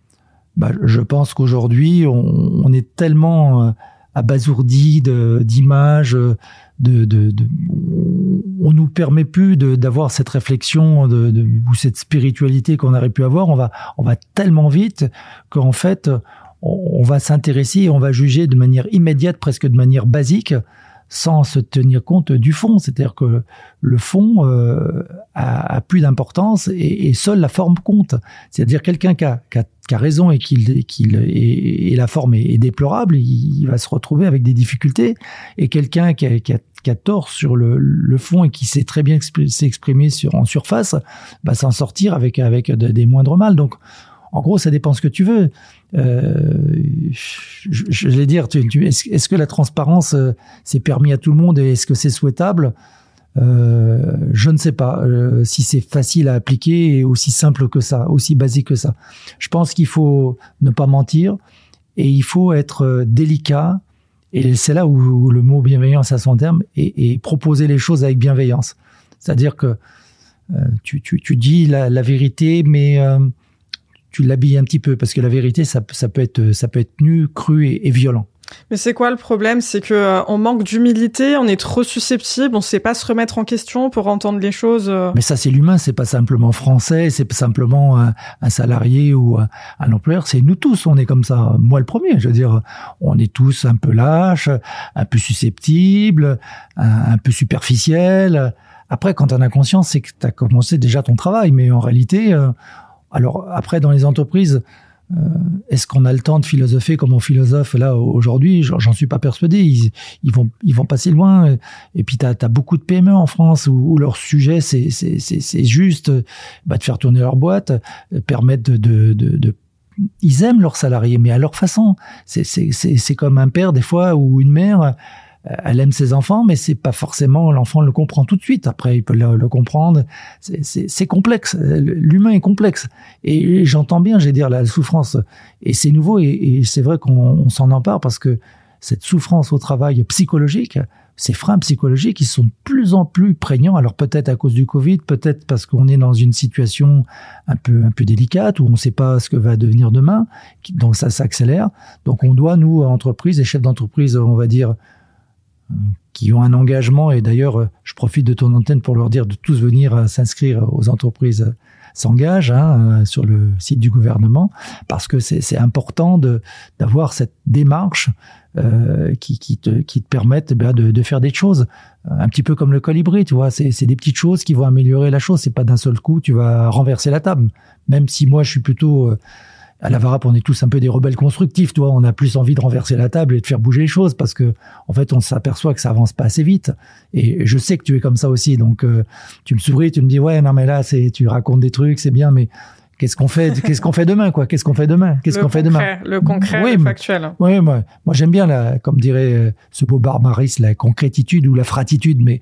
B: Je pense qu'aujourd'hui, on est tellement abasourdi d'images, on nous permet plus d'avoir cette réflexion ou cette spiritualité qu'on aurait pu avoir. On va tellement vite qu'en fait, on va s'intéresser et on va juger de manière immédiate, presque de manière basique, sans se tenir compte du fond. C'est-à-dire que le fond a plus d'importance et seule la forme compte. C'est-à-dire quelqu'un qui a raison et la forme est déplorable, il va se retrouver avec des difficultés. Et quelqu'un qui a tort sur le fond et qui sait très bien s'exprimer en surface, va s'en sortir avec des moindres mal. Donc, En gros, ça dépend ce que tu veux. Je vais dire, est-ce que la transparence c'est permis à tout le monde et est-ce que c'est souhaitable? Je ne sais pas si c'est facile à appliquer et aussi simple que ça, aussi basique que ça. Je pense qu'il faut ne pas mentir et il faut être délicat. Et c'est là où le mot bienveillance a son terme et proposer les choses avec bienveillance. C'est-à-dire que tu dis la vérité, mais tu l'habilles un petit peu parce que la vérité, ça peut être nu, cru et violent.
A: Mais c'est quoi le problème? C'est que on manque d'humilité, on est trop susceptible, on sait pas se remettre en question pour entendre les choses.
B: Mais ça, c'est l'humain, c'est pas simplement français, c'est pas simplement un salarié ou un employeur, c'est nous tous, on est comme ça. Moi, le premier, je veux dire, on est tous un peu lâches, un peu susceptibles, un peu superficiels. Après, quand on a conscience, c'est que tu as commencé déjà ton travail, mais en réalité, alors après, dans les entreprises, est-ce qu'on a le temps de philosopher comme on philosophe là aujourd'hui? J'en suis pas persuadé. Ils vont pas si loin. Et puis t'as beaucoup de PME en France où leur sujet c'est juste de faire tourner leur boîte, permettre de ils aiment leurs salariés, mais à leur façon. C'est comme un père des fois ou une mère. Elle aime ses enfants, mais c'est pas forcément l'enfant le comprend tout de suite. Après, il peut le comprendre. C'est complexe. L'humain est complexe. Et j'entends bien, je vais dire, la souffrance. Et c'est nouveau. Et c'est vrai qu'on s'en empare parce que cette souffrance au travail psychologique, ces freins psychologiques, ils sont de plus en plus prégnants. Alors peut-être à cause du Covid, peut-être parce qu'on est dans une situation un peu délicate où on ne sait pas ce que va devenir demain. Donc ça s'accélère. Donc on doit, nous, entreprises et chefs d'entreprise, on va dire, qui ont un engagement, et d'ailleurs je profite de ton antenne pour leur dire de tous venir s'inscrire aux entreprises s'engagent sur le site du gouvernement, parce que c'est important d'avoir cette démarche qui te permettent de faire des choses un petit peu comme le colibri, tu vois, c'est des petites choses qui vont améliorer la chose, c'est pas d'un seul coup tu vas renverser la table, même si moi je suis plutôt à la Varap, on est tous un peu des rebelles constructifs, toi. On a plus envie de renverser la table et de faire bouger les choses parce que, en fait, on s'aperçoit que ça avance pas assez vite. Et je sais que tu es comme ça aussi. Donc, tu me souris, tu me dis, ouais, non, mais là, tu racontes des trucs, c'est bien, mais qu'est-ce qu'on fait demain, quoi? Qu'est-ce qu'on fait demain?
A: Le concret,
B: oui,
A: le factuel.
B: Oui, moi, j'aime bien comme dirait ce beau barbarisme, la concrétitude ou la fratitude, mais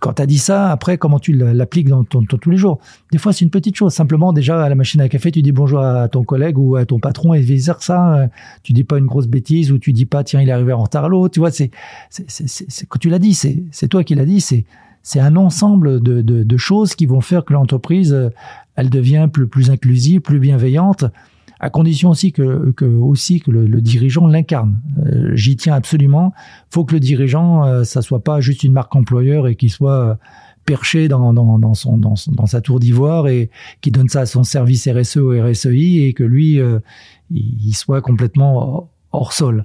B: quand tu as dit ça, après, comment tu l'appliques dans tous les jours? Des fois, c'est une petite chose. Simplement, déjà, à la machine à café, tu dis bonjour à ton collègue ou à ton patron et vice-versa. Tu dis pas une grosse bêtise ou tu dis pas, tiens, il est arrivé en retard l'autre. Tu vois, quand tu l'as dit, c'est toi qui l'as dit, c'est un ensemble de choses qui vont faire que l'entreprise, elle devient plus inclusive, plus bienveillante, à condition aussi que le dirigeant l'incarne. J'y tiens absolument. Faut que le dirigeant, ça soit pas juste une marque employeur et qu'il soit perché dans sa tour d'ivoire et qui donne ça à son service RSE ou RSEI et que lui, il soit complètement hors sol.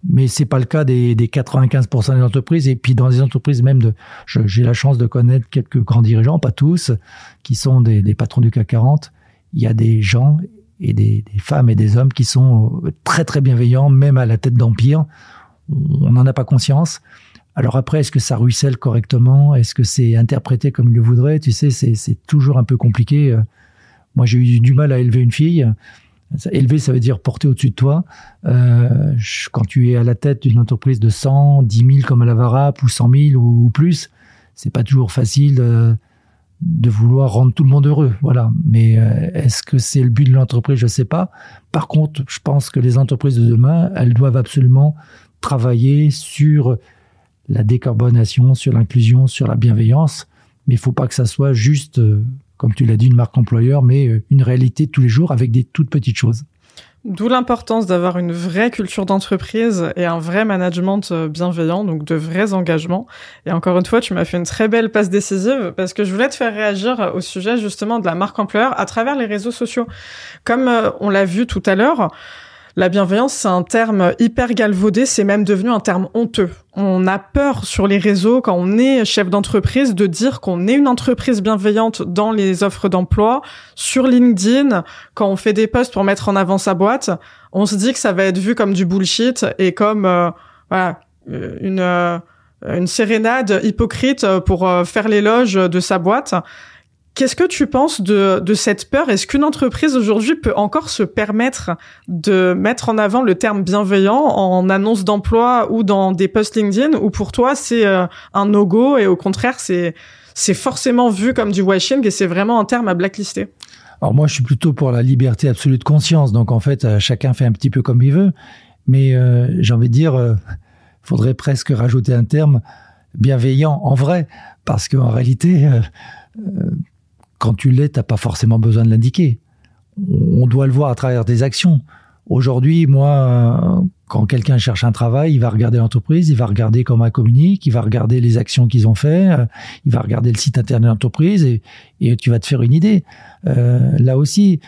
B: Mais c'est pas le cas des 95% des entreprises. Et puis dans les entreprises même j'ai la chance de connaître quelques grands dirigeants, pas tous, qui sont des patrons du CAC 40. Il y a des gens et des femmes et des hommes qui sont très très bienveillants, même à la tête d'empire. On n'en a pas conscience. Alors après, est-ce que ça ruisselle correctement? Est-ce que c'est interprété comme il le voudrait? Tu sais, c'est toujours un peu compliqué. Moi, j'ai eu du mal à élever une fille. Élever, ça veut dire porter au-dessus de toi. Quand tu es à la tête d'une entreprise de 100, 10 000 comme à la Varap, ou 100 000 ou plus, c'est pas toujours facile de vouloir rendre tout le monde heureux, voilà. Mais est-ce que c'est le but de l'entreprise? Je sais pas. Par contre, je pense que les entreprises de demain, elles doivent absolument travailler sur la décarbonation, sur l'inclusion, sur la bienveillance. Mais il faut pas que ça soit juste, comme tu l'as dit, une marque employeur, mais une réalité de tous les jours avec des toutes petites choses.
A: D'où l'importance d'avoir une vraie culture d'entreprise et un vrai management bienveillant, donc de vrais engagements. Et encore une fois, tu m'as fait une très belle passe décisive parce que je voulais te faire réagir au sujet justement de la marque employeur à travers les réseaux sociaux. Comme on l'a vu tout à l'heure, la bienveillance, c'est un terme hyper galvaudé, c'est même devenu un terme honteux. On a peur sur les réseaux, quand on est chef d'entreprise, de dire qu'on est une entreprise bienveillante dans les offres d'emploi, sur LinkedIn, quand on fait des posts pour mettre en avant sa boîte, on se dit que ça va être vu comme du bullshit et comme une sérénade hypocrite pour faire l'éloge de sa boîte. Qu'est-ce que tu penses de cette peur? Est-ce qu'une entreprise aujourd'hui peut encore se permettre de mettre en avant le terme bienveillant en annonce d'emploi ou dans des posts LinkedIn, ou pour toi c'est un no-go et au contraire c'est forcément vu comme du washing et c'est vraiment un terme à blacklister?
B: Alors moi je suis plutôt pour la liberté absolue de conscience, donc en fait chacun fait un petit peu comme il veut, mais j'ai envie de dire faudrait presque rajouter un terme bienveillant en vrai, parce qu'en réalité quand tu l'es, t'as pas forcément besoin de l'indiquer. On doit le voir à travers des actions. Aujourd'hui, moi, quand quelqu'un cherche un travail, il va regarder l'entreprise, il va regarder comment elle communique, il va regarder les actions qu'ils ont fait, il va regarder le site internet de l'entreprise et tu vas te faire une idée. Là aussi,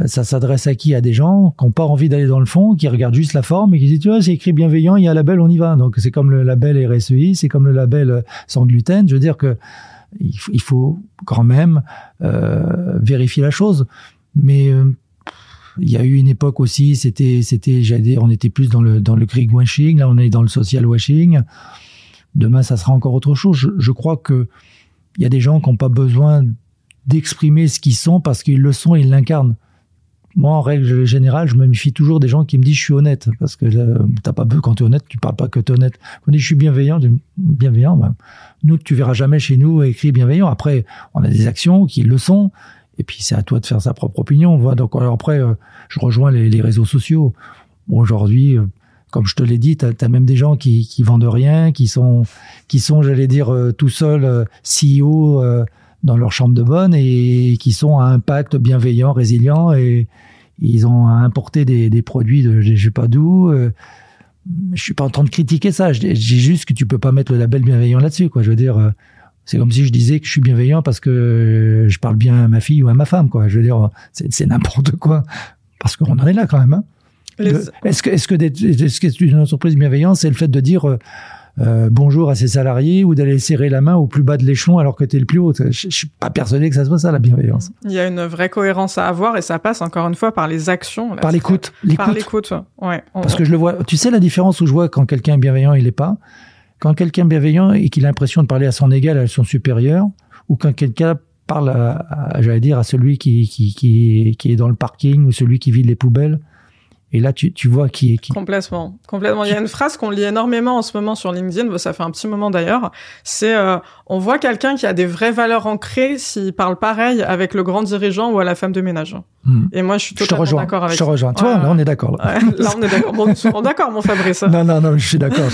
B: ça s'adresse à qui? À des gens qui n'ont pas envie d'aller dans le fond, qui regardent juste la forme et qui disent, tu vois, c'est écrit bienveillant, il y a un label, on y va. Donc c'est comme le label RSEI, c'est comme le label sans gluten. Je veux dire que il faut quand même vérifier la chose. Mais il y a eu une époque aussi, c'était, j'allais dire, on était plus dans le greenwashing. Là, on est dans le social washing. Demain, ça sera encore autre chose. Je crois que il y a des gens qui n'ont pas besoin d'exprimer ce qu'ils sont parce qu'ils le sont et ils l'incarnent. Moi, en règle générale, je me méfie toujours des gens qui me disent je suis honnête, parce que t'as pas besoin, quand tu es honnête, tu parles pas que tu es honnête. Quand on dit je suis bienveillant, ben, nous, tu verras jamais chez nous écrit bienveillant. Après, on a des actions qui le sont, et puis c'est à toi de faire sa propre opinion. Voilà. Donc alors après, je rejoins les réseaux sociaux. Bon, aujourd'hui, comme je te l'ai dit, t'as même des gens qui vendent rien, qui sont, j'allais dire, tout seuls CEO dans leur chambre de bonne et qui sont à impact bienveillant, résilient, et ils ont importé des produits de je sais pas d'où. Je suis pas en train de critiquer ça. Je dis juste que tu peux pas mettre le label bienveillant là-dessus, quoi. Je veux dire, c'est comme si je disais que je suis bienveillant parce que je parle bien à ma fille ou à ma femme, quoi. Je veux dire, c'est n'importe quoi. Parce qu'on en est là quand même, hein. Est-ce que une entreprise bienveillante, c'est le fait de dire bonjour à ses salariés ou d'aller serrer la main au plus bas de l'échelon alors que tu es le plus haut? Je suis pas persuadé que ça soit ça, la bienveillance.
A: Il y a une vraie cohérence à avoir et ça passe encore une fois par les actions.
B: Par l'écoute.
A: Par l'écoute, ouais.
B: Parce que je le vois. Tu sais la différence où je vois quand quelqu'un est bienveillant, il l'est pas. Quand quelqu'un est bienveillant et qu'il a l'impression de parler à son égal, à son supérieur, ou quand quelqu'un parle j'allais dire, à celui qui est dans le parking ou celui qui vide les poubelles. Et là, tu vois qui.
A: Complètement. Il y a une phrase qu'on lit énormément en ce moment sur LinkedIn, ça fait un petit moment d'ailleurs, c'est on voit quelqu'un qui a des vraies valeurs ancrées s'il parle pareil avec le grand dirigeant ou à la femme de ménage. Et moi, je suis totalement d'accord avec ça.
B: Je te rejoins. Tu vois, là, on est d'accord. Là,
A: là on est d'accord. Bon, souvent d'accord, mon Fabrice.
B: Non, je suis d'accord.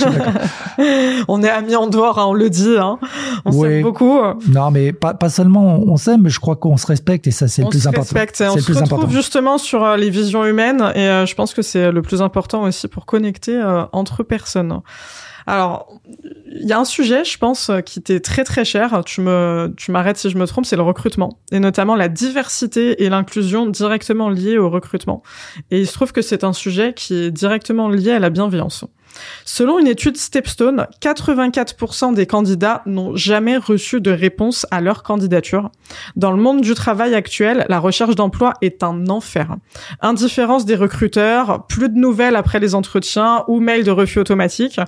A: On est amis en dehors, hein, on le dit. Hein. On s'aime beaucoup.
B: Non, mais pas seulement on s'aime, mais je crois qu'on se respecte et ça, c'est le plus important.
A: On se respecte. On se retrouve justement sur les visions humaines et je pense que c'est le plus important aussi pour connecter entre personnes. Alors, il y a un sujet, je pense, qui t'est très très cher. Tu m'arrêtes si je me trompe, c'est le recrutement. Et notamment la diversité et l'inclusion directement liées au recrutement. Et il se trouve que c'est un sujet qui est directement lié à la bienveillance. Selon une étude Stepstone, 84% des candidats n'ont jamais reçu de réponse à leur candidature. Dans le monde du travail actuel, la recherche d'emploi est un enfer. Indifférence des recruteurs, plus de nouvelles après les entretiens ou mails de refus automatique.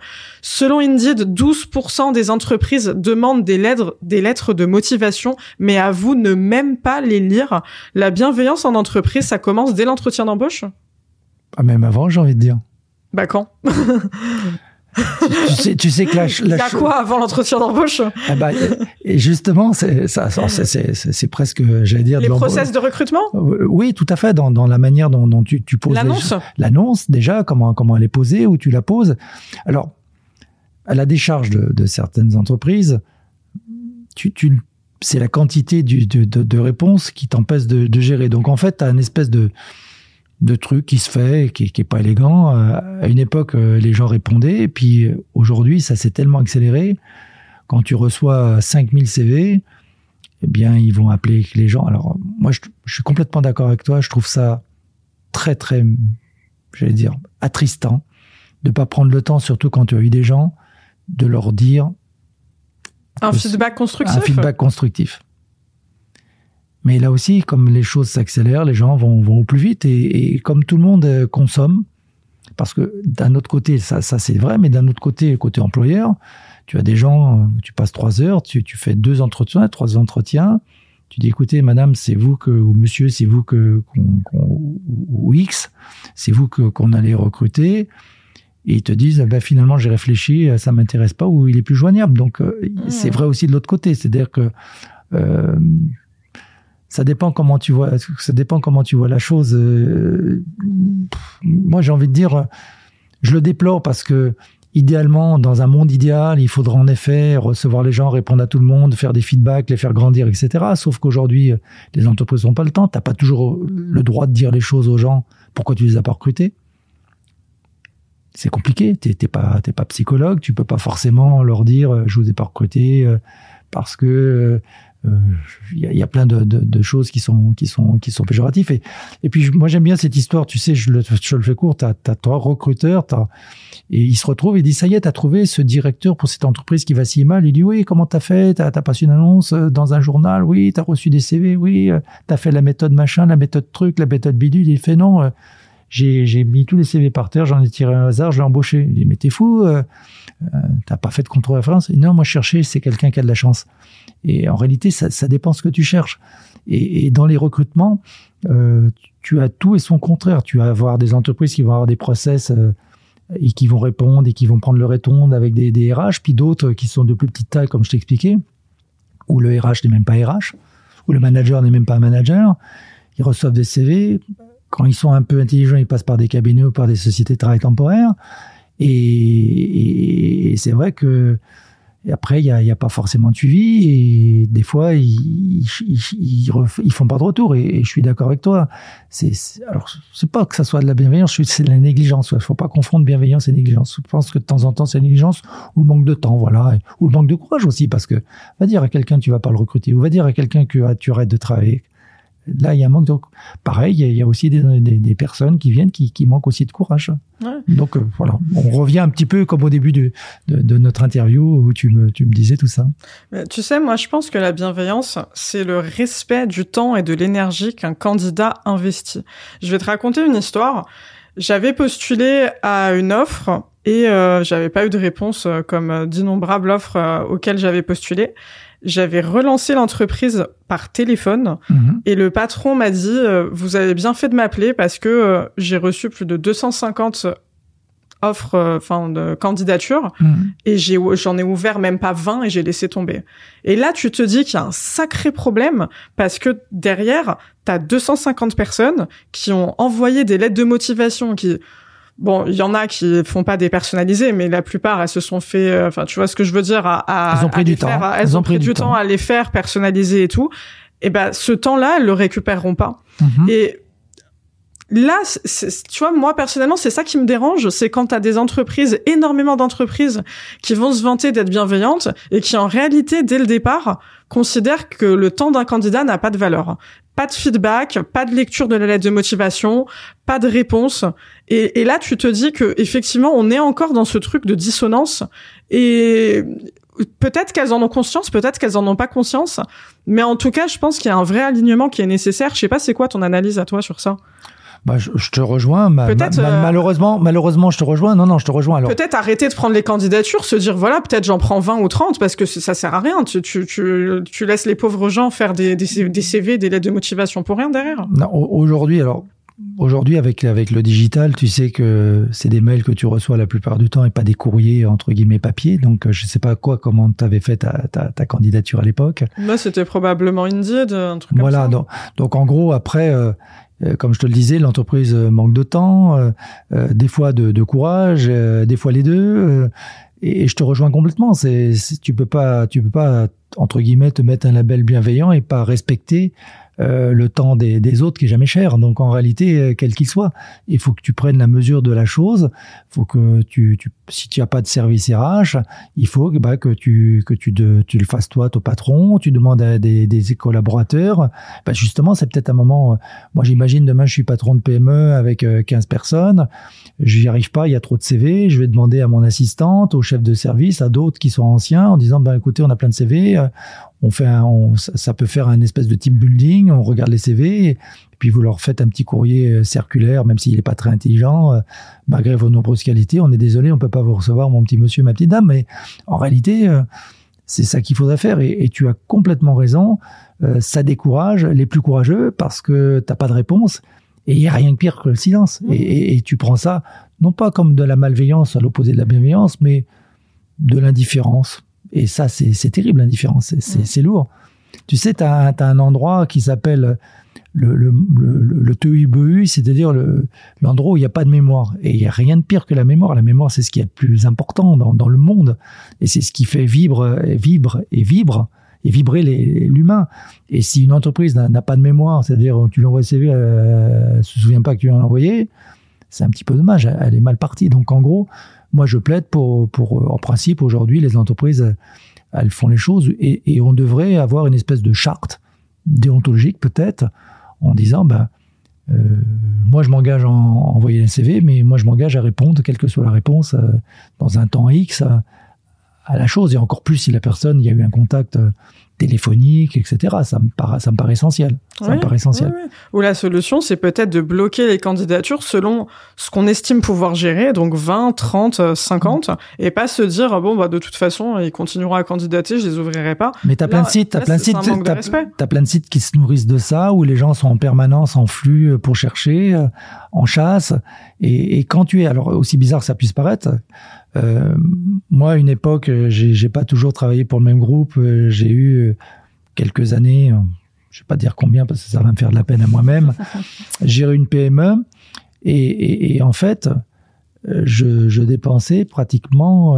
A: Selon Indeed, 12% des entreprises demandent des lettres de motivation, mais avouent ne même pas les lire. La bienveillance en entreprise, ça commence dès l'entretien d'embauche ?
B: Ah, même avant, j'ai envie de dire.
A: Bah quand
B: tu sais que
A: il y a quoi avant l'entretien d'embauche?
B: Et justement, c'est presque, j'allais dire,
A: les process de recrutement.
B: Oui, tout à fait, dans la manière dont tu poses l'annonce déjà, comment elle est posée, où tu la poses. Alors, à la décharge de certaines entreprises, c'est la quantité de réponses qui t'empêche de gérer. Donc en fait, tu as une espèce de truc qui se fait, qui est pas élégant. À une époque, les gens répondaient, et puis aujourd'hui, ça s'est tellement accéléré. Quand tu reçois 5000 CV, eh bien, ils vont appeler les gens. Alors, moi, je suis complètement d'accord avec toi. Je trouve ça très, très, j'allais dire, attristant de pas prendre le temps, surtout quand tu as eu des gens, de leur dire
A: un feedback constructif.
B: Un feedback constructif. Mais là aussi, comme les choses s'accélèrent, les gens vont au plus vite et comme tout le monde consomme, parce que d'un autre côté, ça c'est vrai, mais d'un autre côté, côté employeur, tu as des gens, tu passes 3 heures, tu fais 2 entretiens, 3 entretiens, Tu dis, écoutez, madame, c'est vous ou monsieur, c'est vous ou X, c'est vous qu'on allait recruter. Et ils te disent, finalement, j'ai réfléchi, ça m'intéresse pas, ou il est plus joignable. Donc, c'est vrai aussi de l'autre côté. C'est-à-dire que ça dépend comment tu vois la chose. Moi, j'ai envie de dire, je le déplore parce que, idéalement, dans un monde idéal, il faudra en effet recevoir les gens, répondre à tout le monde, faire des feedbacks, les faire grandir, etc. Sauf qu'aujourd'hui, les entreprises n'ont pas le temps. T'as pas toujours le droit de dire les choses aux gens. Pourquoi tu les as pas recrutés? C'est compliqué. T'es pas psychologue. Tu peux pas forcément leur dire, je vous ai pas recruté parce que y a plein de choses qui sont péjoratives. Et puis, moi, j'aime bien cette histoire. Tu sais, je le fais court. T'as 3 recruteurs, et ils se retrouvent, ils disent, ça y est, t'as trouvé ce directeur pour cette entreprise qui va si mal. Il dit, oui, comment t'as fait? T'as passé une annonce dans un journal? Oui, t'as reçu des CV? Oui, t'as fait la méthode machin, la méthode truc, la méthode bidule. Il fait, non, j'ai mis tous les CV par terre, j'en ai tiré un hasard, je l'ai embauché. Il dit, mais t'es fou, t'as pas fait de contre-référence? Non, moi, je cherchais, c'est quelqu'un qui a de la chance. Et en réalité, ça dépend ce que tu cherches. Et dans les recrutements, tu as tout et son contraire. Tu vas avoir des entreprises qui vont avoir des process et qui vont répondre et qui vont prendre le répondre avec des RH, puis d'autres qui sont de plus petite taille, comme je t'expliquais, où le RH n'est même pas RH, où le manager n'est même pas un manager. Ils reçoivent des CV. Quand ils sont un peu intelligents, ils passent par des cabinets ou par des sociétés de travail temporaires. Et c'est vrai que et après, il y a pas forcément de suivi et des fois, ils font pas de retour. Et je suis d'accord avec toi. Alors, c'est pas que ça soit de la bienveillance, c'est de la négligence. Il faut pas confondre bienveillance et négligence. Je pense que de temps en temps, c'est la négligence ou le manque de temps, voilà. Ou le manque de courage aussi, parce que va dire à quelqu'un tu vas pas le recruter ou va dire à quelqu'un que tu arrêtes de travailler. Là, il y a un manque de... Pareil, il y a aussi des personnes qui viennent qui manquent aussi de courage. Ouais. Donc, voilà. On revient un petit peu comme au début de notre interview où tu me disais tout ça.
A: Mais tu sais, moi, je pense que la bienveillance, c'est le respect du temps et de l'énergie qu'un candidat investit. Je vais te raconter une histoire. J'avais postulé à une offre et j'avais pas eu de réponse comme d'innombrables offres auxquelles j'avais postulé. J'avais relancé l'entreprise par téléphone et le patron m'a dit vous avez bien fait de m'appeler parce que j'ai reçu plus de 250 offres de candidatures et j'en ai ouvert même pas 20 et j'ai laissé tomber. Et là tu te dis qu'il y a un sacré problème parce que derrière t'as 250 personnes qui ont envoyé des lettres de motivation Bon, il y en a qui font pas dépersonnalisées, mais la plupart, elles se sont fait, tu vois ce que je veux dire,
B: elles ont pris du temps.
A: Elles ont pris du temps à les faire personnaliser et tout. Et ben, ce temps-là, elles le récupéreront pas. Et là, tu vois, moi, personnellement, c'est ça qui me dérange, c'est quand t'as des entreprises, énormément d'entreprises, qui vont se vanter d'être bienveillantes et qui, en réalité, dès le départ, considèrent que le temps d'un candidat n'a pas de valeur. Pas de feedback, pas de lecture de la lettre de motivation, pas de réponse. Et là, tu te dis que effectivement, on est encore dans ce truc de dissonance. Et peut-être qu'elles en ont conscience, peut-être qu'elles en ont pas conscience. Mais en tout cas, je pense qu'il y a un vrai alignement qui est nécessaire. Je sais pas, c'est quoi ton analyse à toi sur ça?
B: Je te rejoins. Malheureusement, je te rejoins. Non, je te rejoins. Alors.
A: Peut-être arrêter de prendre les candidatures, se dire, voilà, peut-être j'en prends 20 ou 30 parce que ça sert à rien. Tu laisses les pauvres gens faire des CV, des lettres de motivation pour rien derrière.
B: Non, aujourd'hui, avec le digital, tu sais que c'est des mails que tu reçois la plupart du temps et pas des courriers, entre guillemets, papier. Donc, je sais pas comment t'avais fait ta candidature à l'époque.
A: Moi, c'était probablement Indeed, un truc comme ça.
B: Voilà. Donc, en gros, après, comme je te le disais, l'entreprise manque de temps, des fois de courage, des fois les deux. Et je te rejoins complètement. Tu peux pas, entre guillemets, te mettre un label bienveillant et pas respecter le temps des autres qui est jamais cher. Donc en réalité, quel qu'il soit, il faut que tu prennes la mesure de la chose. Il faut que si tu as pas de service RH, il faut que tu le fasses toi, ton patron. Tu demandes à des collaborateurs. Justement, c'est peut-être un moment. Moi, j'imagine demain, je suis patron de PME avec 15 personnes. J'y arrive pas, il y a trop de CV. Je vais demander à mon assistante, au chef de service, à d'autres qui sont anciens, en disant écoutez, on a plein de CV. Ça peut faire un espèce de team building, on regarde les CV, et puis vous leur faites un petit courrier circulaire, même s'il n'est pas très intelligent, malgré vos nombreuses qualités, on est désolé, on peut pas vous recevoir, mon petit monsieur, ma petite dame, mais en réalité, c'est ça qu'il faudrait faire, et tu as complètement raison, ça décourage les plus courageux parce que t'as pas de réponse et il y a rien de pire que le silence. Et tu prends ça non pas comme de la malveillance à l'opposé de la bienveillance, mais de l'indifférence. Et ça, c'est terrible, l'indifférence. C'est lourd. Tu sais, t'as un endroit qui s'appelle le TEIBEU, c'est-à-dire l'endroit où il n'y a pas de mémoire. Et il n'y a rien de pire que la mémoire. La mémoire, c'est ce qui est le plus important dans le monde. Et c'est ce qui fait vibrer l'humain. Et si une entreprise n'a pas de mémoire, c'est-à-dire tu lui envoies le CV, elle se souvient pas que tu l'as envoyé, c'est un petit peu dommage. Elle est mal partie. Donc en gros, moi je plaide pour en principe, aujourd'hui, les entreprises, elles font les choses et on devrait avoir une espèce de charte déontologique peut-être, en disant moi je m'engage à envoyer un CV, mais moi je m'engage à répondre, quelle que soit la réponse, dans un temps X à la chose, et encore plus si la personne, il y a eu un contact téléphonique, etc. Ça me paraît essentiel. Ça me paraît essentiel.
A: Oui. Ou la solution, c'est peut-être de bloquer les candidatures selon ce qu'on estime pouvoir gérer, donc 20, 30, 50, et pas se dire, de toute façon, ils continueront à candidater, je les ouvrirai pas.
B: Mais t'as plein de sites, t'as plein de sites qui se nourrissent de ça, où les gens sont en permanence en flux pour chercher, en chasse, et quand tu es, alors aussi bizarre que ça puisse paraître, moi, à une époque, j'ai pas toujours travaillé pour le même groupe. J'ai eu quelques années, je vais pas dire combien parce que ça va me faire de la peine à moi-même. J'ai eu une PME et en fait, je dépensais pratiquement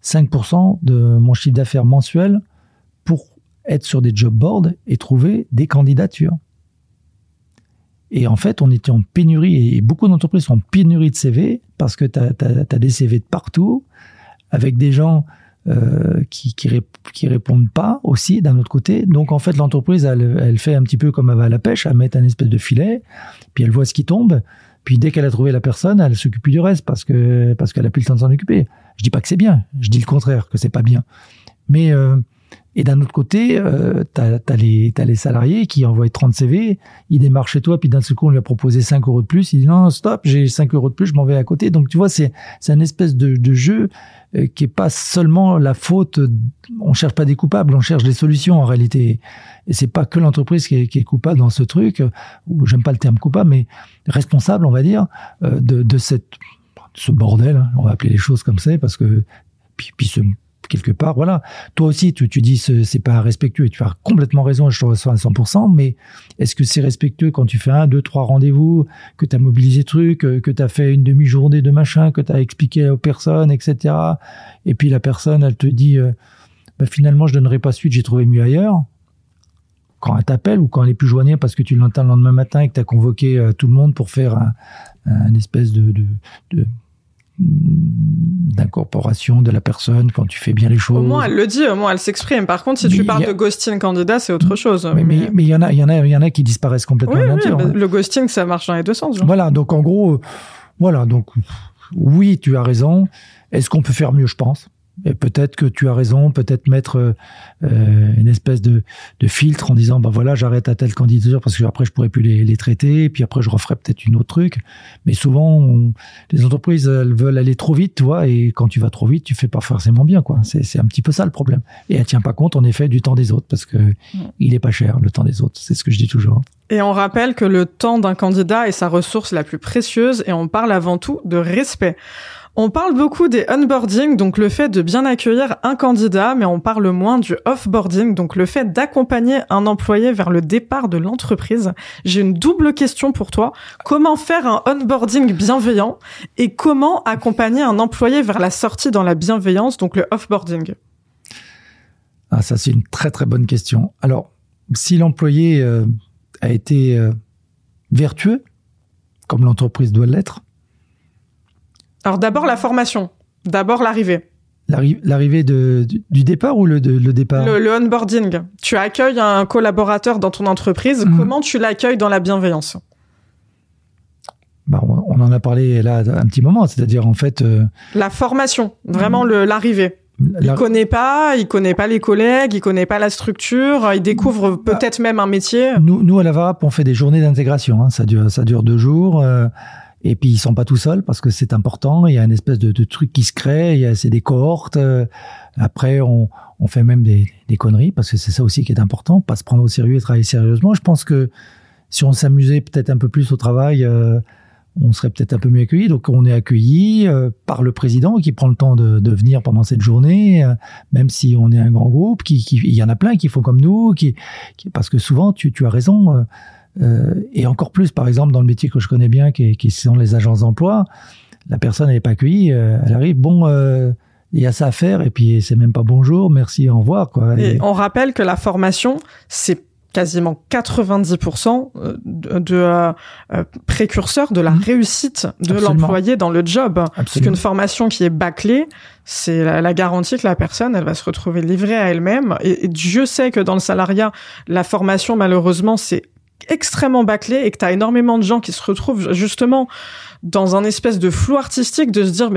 B: 5% de mon chiffre d'affaires mensuel pour être sur des job boards et trouver des candidatures. Et en fait, on était en pénurie, et beaucoup d'entreprises sont en pénurie de CV, parce que t'as des CV de partout, avec des gens qui répondent pas aussi, d'un autre côté. Donc en fait, l'entreprise, elle fait un petit peu comme elle va à la pêche, elle met un espèce de filet, puis elle voit ce qui tombe, puis dès qu'elle a trouvé la personne, elle s'occupe plus du reste, parce qu'elle a plus le temps de s'en occuper. Je dis pas que c'est bien, je dis le contraire, que c'est pas bien. Mais et d'un autre côté, t'as les salariés qui envoient 30 CV, ils démarrent chez toi, puis d'un seul coup, on lui a proposé 5 euros de plus, il dit non, stop, j'ai 5 euros de plus, je m'en vais à côté. Donc tu vois, c'est un espèce de jeu qui est pas seulement la faute, on cherche pas des coupables, on cherche des solutions en réalité. Et c'est pas que l'entreprise qui est coupable dans ce truc, ou j'aime pas le terme coupable, mais responsable, on va dire, de ce bordel, hein, on va appeler les choses comme ça, parce que puis quelque part, voilà. Toi aussi, tu dis c'est pas respectueux, et tu as complètement raison, je te reçois à 100%, mais est-ce que c'est respectueux quand tu fais 1, 2, 3 rendez-vous, que tu as mobilisé truc, que tu as fait une demi-journée de machin, que tu as expliqué aux personnes, etc. Et puis la personne, elle te dit finalement, je donnerai pas suite, j'ai trouvé mieux ailleurs. Quand elle t'appelle ou quand elle est plus joignable parce que tu l'entends le lendemain matin et que tu as convoqué tout le monde pour faire un espèce d'incorporation de la personne quand tu fais bien les choses.
A: Au moins elle le dit, au moins elle s'exprime. Par contre, si tu parles de ghosting candidat, c'est autre chose.
B: Mais il y en a qui disparaissent complètement.
A: Le ghosting, ça marche dans les deux sens. Genre.
B: Voilà, donc en gros, oui, tu as raison. Est-ce qu'on peut faire mieux, je pense. Et peut-être que tu as raison, peut-être mettre une espèce de filtre en disant j'arrête à telle candidature parce que après je pourrais plus les traiter, et puis après je referai peut-être une autre truc. Mais souvent les entreprises elles veulent aller trop vite, tu vois, et quand tu vas trop vite, tu fais pas forcément bien, quoi. C'est un petit peu ça le problème. Et elle tient pas compte en effet du temps des autres, parce que il est pas cher le temps des autres. C'est ce que je dis toujours.
A: Et on rappelle que le temps d'un candidat est sa ressource la plus précieuse, et on parle avant tout de respect. On parle beaucoup des onboarding, donc le fait de bien accueillir un candidat, mais on parle moins du offboarding, donc le fait d'accompagner un employé vers le départ de l'entreprise. J'ai une double question pour toi. Comment faire un onboarding bienveillant et comment accompagner un employé vers la sortie dans la bienveillance, donc le offboarding?
B: Ah, ça c'est une très très bonne question. Alors, si l'employé a été vertueux, comme l'entreprise doit l'être.
A: Alors d'abord la formation, d'abord l'arrivée.
B: L'arrivée du départ ou le départ?
A: Le onboarding. Tu accueilles un collaborateur dans ton entreprise, comment tu l'accueilles dans la bienveillance?
B: On en a parlé là un petit moment, c'est-à-dire en fait...
A: La formation, vraiment l'arrivée. Il connaît pas les collègues, il connaît pas la structure, il découvre peut-être même un métier.
B: Nous à la VARAP, on fait des journées d'intégration, hein. Ça dure 2 jours... Et puis ils sont pas tout seuls parce que c'est important. Il y a une espèce de truc qui se crée. C'est des cohortes. Après, on fait même des conneries parce que c'est ça aussi qui est important, pas se prendre au sérieux et travailler sérieusement. Je pense que si on s'amusait peut-être un peu plus au travail, on serait peut-être un peu mieux accueillis. Donc on est accueilli par le président qui prend le temps de venir pendant cette journée, même si on est un grand groupe. Il y en a plein qui font comme nous, parce que souvent tu as raison. Et encore plus, par exemple, dans le métier que je connais bien, qui sont les agences d'emploi, la personne n'est pas accueillie, elle arrive, il y a ça à faire, et puis c'est même pas bonjour, merci, au revoir, quoi.
A: Et on rappelle que la formation, c'est quasiment 90% de précurseur de la réussite de l'employé dans le job. Parce qu'une formation qui est bâclée, c'est la garantie que la personne, elle va se retrouver livrée à elle-même. Et Dieu sait que dans le salariat, la formation, malheureusement, c'est extrêmement bâclé et que tu as énormément de gens qui se retrouvent justement dans un espèce de flou artistique de se dire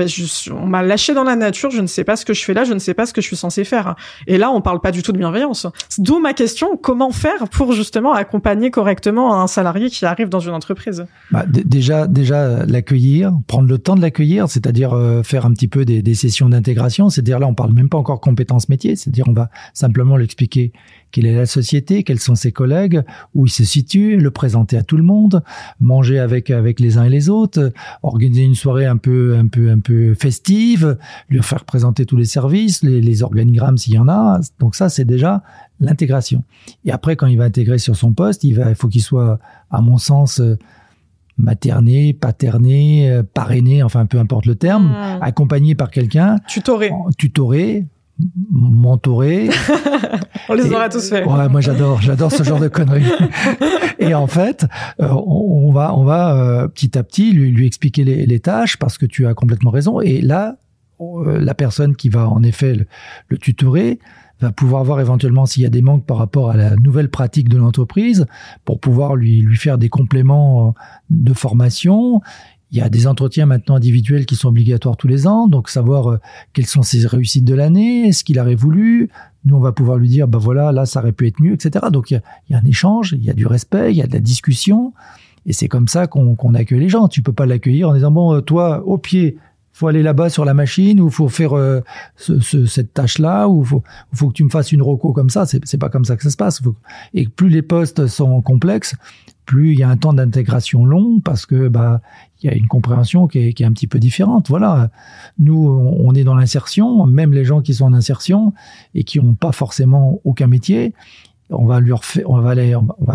A: on m'a lâché dans la nature, je ne sais pas ce que je fais là, je ne sais pas ce que je suis censé faire. Et là, on parle pas du tout de bienveillance. D'où ma question, comment faire pour justement accompagner correctement un salarié qui arrive dans une entreprise?
B: Déjà l'accueillir, prendre le temps de l'accueillir, c'est-à-dire faire un petit peu des sessions d'intégration, c'est-à-dire là on parle même pas encore compétences métiers, c'est-à-dire on va simplement l'expliquer quelle est la société, quels sont ses collègues, où il se situe, le présenter à tout le monde, manger avec les uns et les autres, organiser une soirée un peu festive, lui faire présenter tous les services, les organigrammes s'il y en a. Donc ça, c'est déjà l'intégration. Et après, quand il va intégrer sur son poste, il faut qu'il soit, à mon sens, materné, paterné, parrainé, enfin peu importe le terme, accompagné par quelqu'un. Tutoré, mentoré.
A: On les aura tous fait.
B: Ouais, moi j'adore ce genre de conneries. Et en fait, on va petit à petit lui expliquer les tâches parce que tu as complètement raison. Et là, la personne qui va en effet le tutorer va pouvoir voir éventuellement s'il y a des manques par rapport à la nouvelle pratique de l'entreprise pour pouvoir lui faire des compléments de formation. Il y a des entretiens maintenant individuels qui sont obligatoires tous les ans, donc savoir quelles sont ses réussites de l'année, ce qu'il aurait voulu. Nous, on va pouvoir lui dire, voilà, là, ça aurait pu être mieux, etc. Donc, il y a un échange, il y a du respect, il y a de la discussion, et c'est comme ça qu'on accueille les gens. Tu peux pas l'accueillir en disant, toi, au pied, faut aller là-bas sur la machine, ou faut faire cette tâche-là, ou faut que tu me fasses une reco comme ça. C'est pas comme ça que ça se passe. Et plus les postes sont complexes, plus il y a un temps d'intégration long parce que il y a une compréhension qui est un petit peu différente. Voilà, nous on est dans l'insertion, même les gens qui sont en insertion et qui n'ont pas forcément aucun métier, on va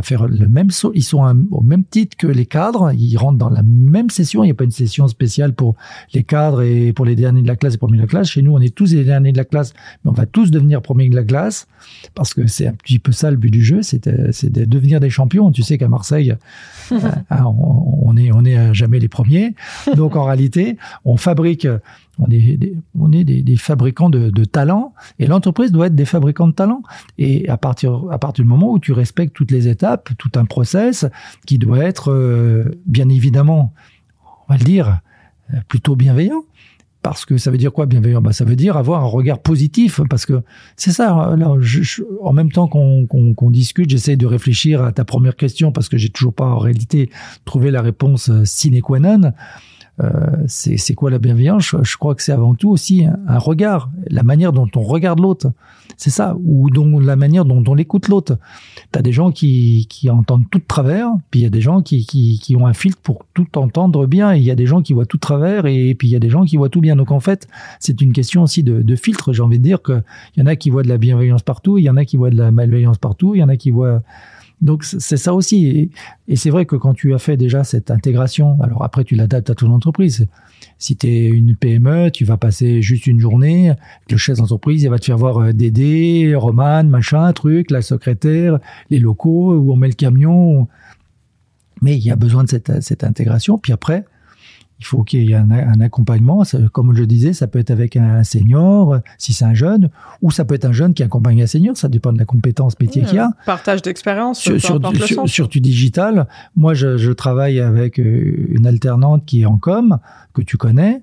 B: faire le même saut. Ils sont au même titre que les cadres. Ils rentrent dans la même session. Il n'y a pas une session spéciale pour les cadres et pour les derniers de la classe et premiers de la classe. Chez nous, on est tous les derniers de la classe, mais on va tous devenir premiers de la classe parce que c'est un petit peu ça le but du jeu, c'est de devenir des champions. Tu sais qu'à Marseille, on est jamais les premiers. Donc en réalité, on est des fabricants de talents et l'entreprise doit être des fabricants de talents. Et à partir du moment où tu respectes toutes les étapes, tout un process qui doit être bien évidemment, on va le dire, plutôt bienveillant. Parce que ça veut dire quoi, bienveillant? Ça veut dire avoir un regard positif, parce que c'est ça. Là, en même temps qu'on discute, j'essaie de réfléchir à ta première question, parce que j'ai toujours pas en réalité trouvé la réponse sine qua non. C'est quoi la bienveillance? Je crois que c'est avant tout aussi un regard, la manière dont on regarde l'autre, c'est ça, ou la manière dont on écoute l'autre. T'as des gens qui entendent tout de travers, puis il y a des gens qui ont un filtre pour tout entendre bien, et il y a des gens qui voient tout de travers, et puis il y a des gens qui voient tout bien. Donc en fait, c'est une question aussi de filtre. J'ai envie de dire que il y en a qui voient de la bienveillance partout, il y en a qui voient de la malveillance partout, il y en a qui voient. Donc c'est ça aussi, et c'est vrai que quand tu as fait déjà cette intégration, alors après tu l'adaptes à ton entreprise. Si tu es une PME, tu vas passer juste une journée, le chef d'entreprise, il va te faire voir Dédé, Romane, machin, truc, la secrétaire, les locaux, où on met le camion. Mais il y a besoin de cette intégration, puis après, il faut qu'il y ait un accompagnement. Comme je disais, ça peut être avec un senior, si c'est un jeune, ou ça peut être un jeune qui accompagne un senior. Ça dépend de la compétence métier qu'il y a.
A: Partage d'expérience.
B: Sur du digital, moi, je travaille avec une alternante qui est en com, que tu connais.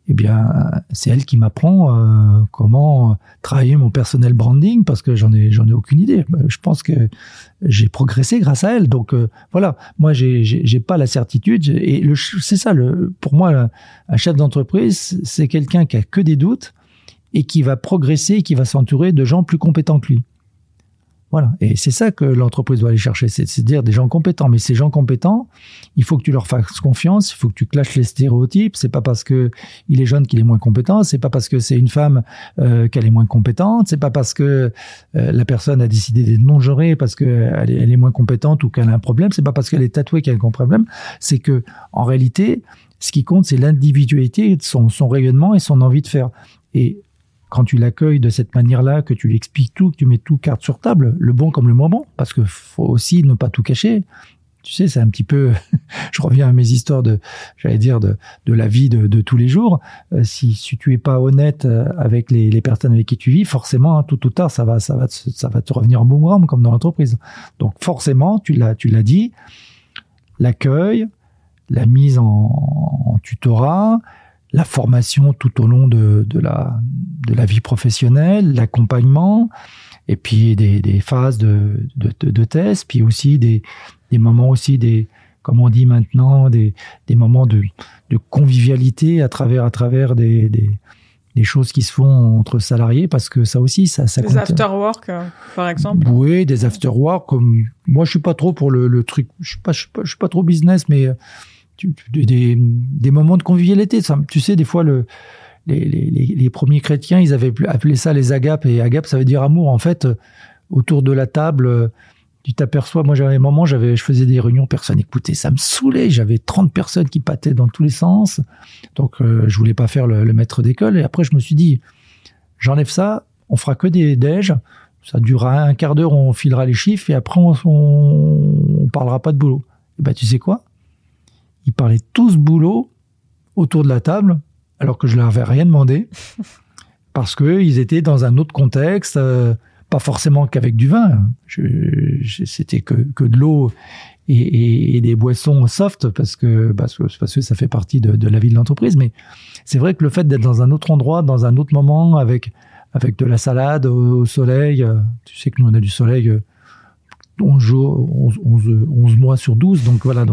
B: eh bien, c'est elle qui m'apprend comment travailler mon personnel branding, parce que j'en ai aucune idée. Je pense que j'ai progressé grâce à elle. Donc voilà, moi j'ai pas la certitude. Et c'est ça, pour moi, un chef d'entreprise, c'est quelqu'un qui a que des doutes et qui va progresser, et qui va s'entourer de gens plus compétents que lui. Voilà. Et c'est ça que l'entreprise doit aller chercher, c'est-à-dire des gens compétents. Mais ces gens compétents, il faut que tu leur fasses confiance, il faut que tu clashes les stéréotypes. C'est pas parce que il est jeune qu'il est moins compétent, c'est pas parce que c'est une femme qu'elle est moins compétente, c'est pas parce que la personne a décidé d'être non-genrée parce que elle est moins compétente ou qu'elle a un problème, c'est pas parce qu'elle est tatouée qu'elle a un problème. C'est que en réalité, ce qui compte, c'est l'individualité, son rayonnement et son envie de faire. Et quand tu l'accueilles de cette manière-là, que tu lui expliques tout, que tu mets tout carte sur table, le bon comme le moins bon, parce que faut aussi ne pas tout cacher. Tu sais, c'est un petit peu, je reviens à mes histoires de la vie de tous les jours. Si tu es pas honnête avec les personnes avec qui tu vis, forcément, hein, tôt ou tard, ça va te revenir en boomerang, comme dans l'entreprise. Donc, forcément, tu l'as dit, l'accueil, la mise en tutorat, la formation tout au long de la vie professionnelle, l'accompagnement, et puis des phases de tests, puis aussi des moments aussi comme on dit maintenant, des moments de convivialité à travers des choses qui se font entre salariés, parce que ça aussi, ça
A: des
B: compte.
A: after-work, par exemple.
B: Oui, des after-work. Comme moi, je suis pas trop pour le truc. Je suis pas trop business, mais des moments de convivialité. Ça, tu sais, des fois, les premiers chrétiens, ils avaient appelé ça les agapes, et agape, ça veut dire amour. En fait, autour de la table, tu t'aperçois, moi, j'avais un moment, je faisais des réunions, personne n'écoutait, ça me saoulait. J'avais 30 personnes qui pâtaient dans tous les sens. Donc, je voulais pas faire le maître d'école. Et après, je me suis dit, j'enlève ça, on fera que des déj. Ça durera un quart d'heure, on filera les chiffres, et après, on parlera pas de boulot. Et ben, tu sais quoi? Ils parlaient tous boulot autour de la table, alors que je leur avais rien demandé, parce que ils étaient dans un autre contexte, pas forcément qu'avec du vin. C'était que de l'eau et des boissons soft, parce que ça fait partie de la vie de l'entreprise. Mais c'est vrai que le fait d'être dans un autre endroit, dans un autre moment, avec de la salade au soleil, tu sais que nous on a du soleil. 11 mois sur 12, donc voilà.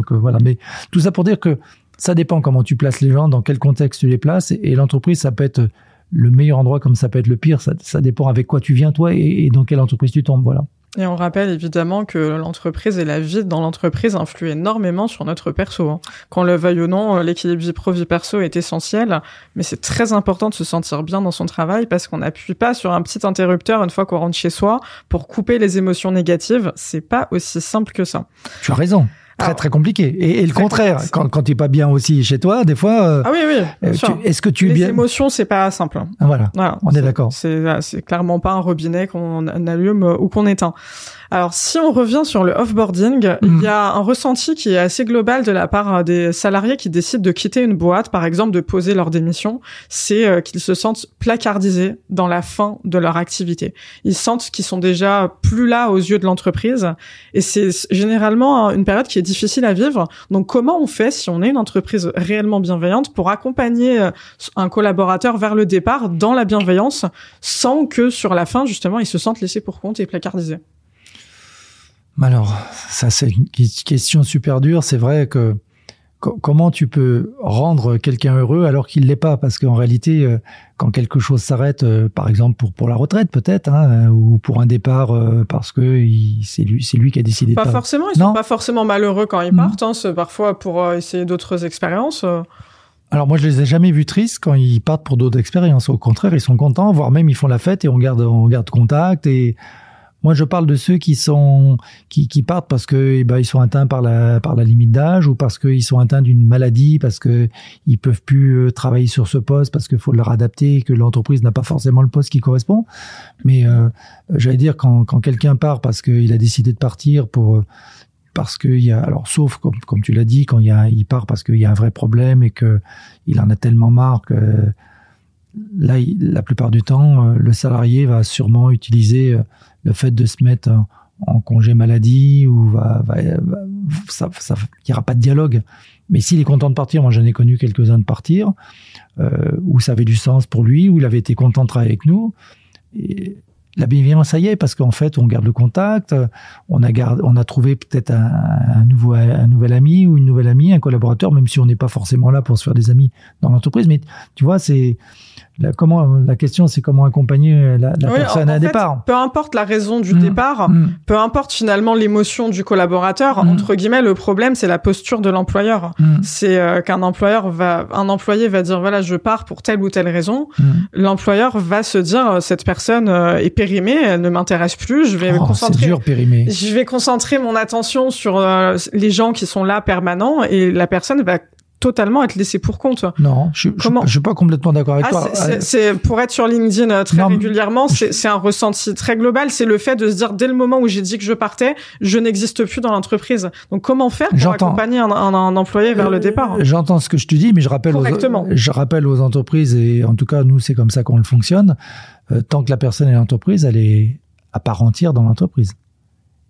B: Mais tout ça pour dire que ça dépend comment tu places les gens, dans quel contexte tu les places, et l'entreprise, ça peut être le meilleur endroit comme ça peut être le pire, ça dépend avec quoi tu viens toi et dans quelle entreprise tu tombes, voilà.
A: Et on rappelle évidemment que l'entreprise et la vie dans l'entreprise influent énormément sur notre perso. Hein. Qu'on le veuille ou non, l'équilibre vie pro-vie perso est essentiel, mais c'est très important de se sentir bien dans son travail, parce qu'on n'appuie pas sur un petit interrupteur une fois qu'on rentre chez soi pour couper les émotions négatives. C'est pas aussi simple que ça.
B: Tu as raison. Très compliqué. Et le contraire, quand tu es pas bien aussi chez toi, des fois.
A: Ah oui.
B: Est-ce que tu es bien?
A: Les émotions, c'est pas simple.
B: Voilà. On est d'accord.
A: C'est clairement pas un robinet qu'on allume ou qu'on éteint. Alors, si on revient sur le offboarding, il y a un ressenti qui est assez global de la part des salariés qui décident de quitter une boîte, par exemple de poser leur démission, c'est qu'ils se sentent placardisés dans la fin de leur activité. Ils sentent qu'ils sont déjà plus là aux yeux de l'entreprise, et c'est généralement une période qui est difficile à vivre. Donc, comment on fait, si on est une entreprise réellement bienveillante, pour accompagner un collaborateur vers le départ dans la bienveillance, sans que sur la fin, justement, il se sente laissé pour compte et placardisé?
B: Alors, ça c'est une question super dure. C'est vrai que comment tu peux rendre quelqu'un heureux alors qu'il l'est pas? Parce qu'en réalité, quand quelque chose s'arrête, par exemple pour la retraite peut-être, hein, ou pour un départ parce que c'est lui qui a décidé.
A: Pas forcément. Ils sont pas forcément malheureux quand ils partent. Hein, c'est parfois pour essayer d'autres expériences.
B: Alors moi je les ai jamais vus tristes quand ils partent pour d'autres expériences. Au contraire, ils sont contents, voire même ils font la fête et on garde contact. Et moi, je parle de ceux qui partent parce que ils sont atteints par la limite d'âge, ou parce qu'ils sont atteints d'une maladie, parce que ils peuvent plus travailler sur ce poste, parce qu'il faut leur adapter, et que l'entreprise n'a pas forcément le poste qui correspond. Mais j'allais dire quand quelqu'un part parce qu'il a décidé de partir parce qu'il y a, alors sauf comme tu l'as dit, quand il part parce qu'il y a un vrai problème et que il en a tellement marre que la plupart du temps, le salarié va sûrement utiliser le fait de se mettre en congé maladie ou il y aura pas de dialogue. Mais s'il est content de partir, moi j'en ai connu quelques-uns de partir, où ça avait du sens pour lui, où il avait été content de travailler avec nous. Et la bienveillance, ça y est, parce qu'en fait, on garde le contact, on a trouvé peut-être un nouvel ami ou une nouvelle amie, un collaborateur, même si on n'est pas forcément là pour se faire des amis dans l'entreprise. Mais tu vois, la question, c'est comment accompagner la personne à un départ.
A: Peu importe la raison du départ, peu importe finalement l'émotion du collaborateur, entre guillemets, le problème, c'est la posture de l'employeur. C'est qu'un employé va dire, voilà, je pars pour telle ou telle raison. L'employeur va se dire, cette personne est périmée, elle ne m'intéresse plus, je vais concentrer mon attention sur les gens qui sont là permanents, et la personne va totalement être laissé pour compte.
B: Non, je suis pas complètement d'accord avec toi.
A: C'est pour être sur LinkedIn régulièrement, c'est un ressenti très global. C'est le fait de se dire, dès le moment où j'ai dit que je partais, je n'existe plus dans l'entreprise. Donc, comment faire pour accompagner un employé vers le départ?
B: J'entends ce que je te dis, mais je rappelle aux entreprises, et en tout cas, nous, c'est comme ça qu'on le fonctionne. Tant que la personne est dans l'entreprise, elle est à part entière dans l'entreprise.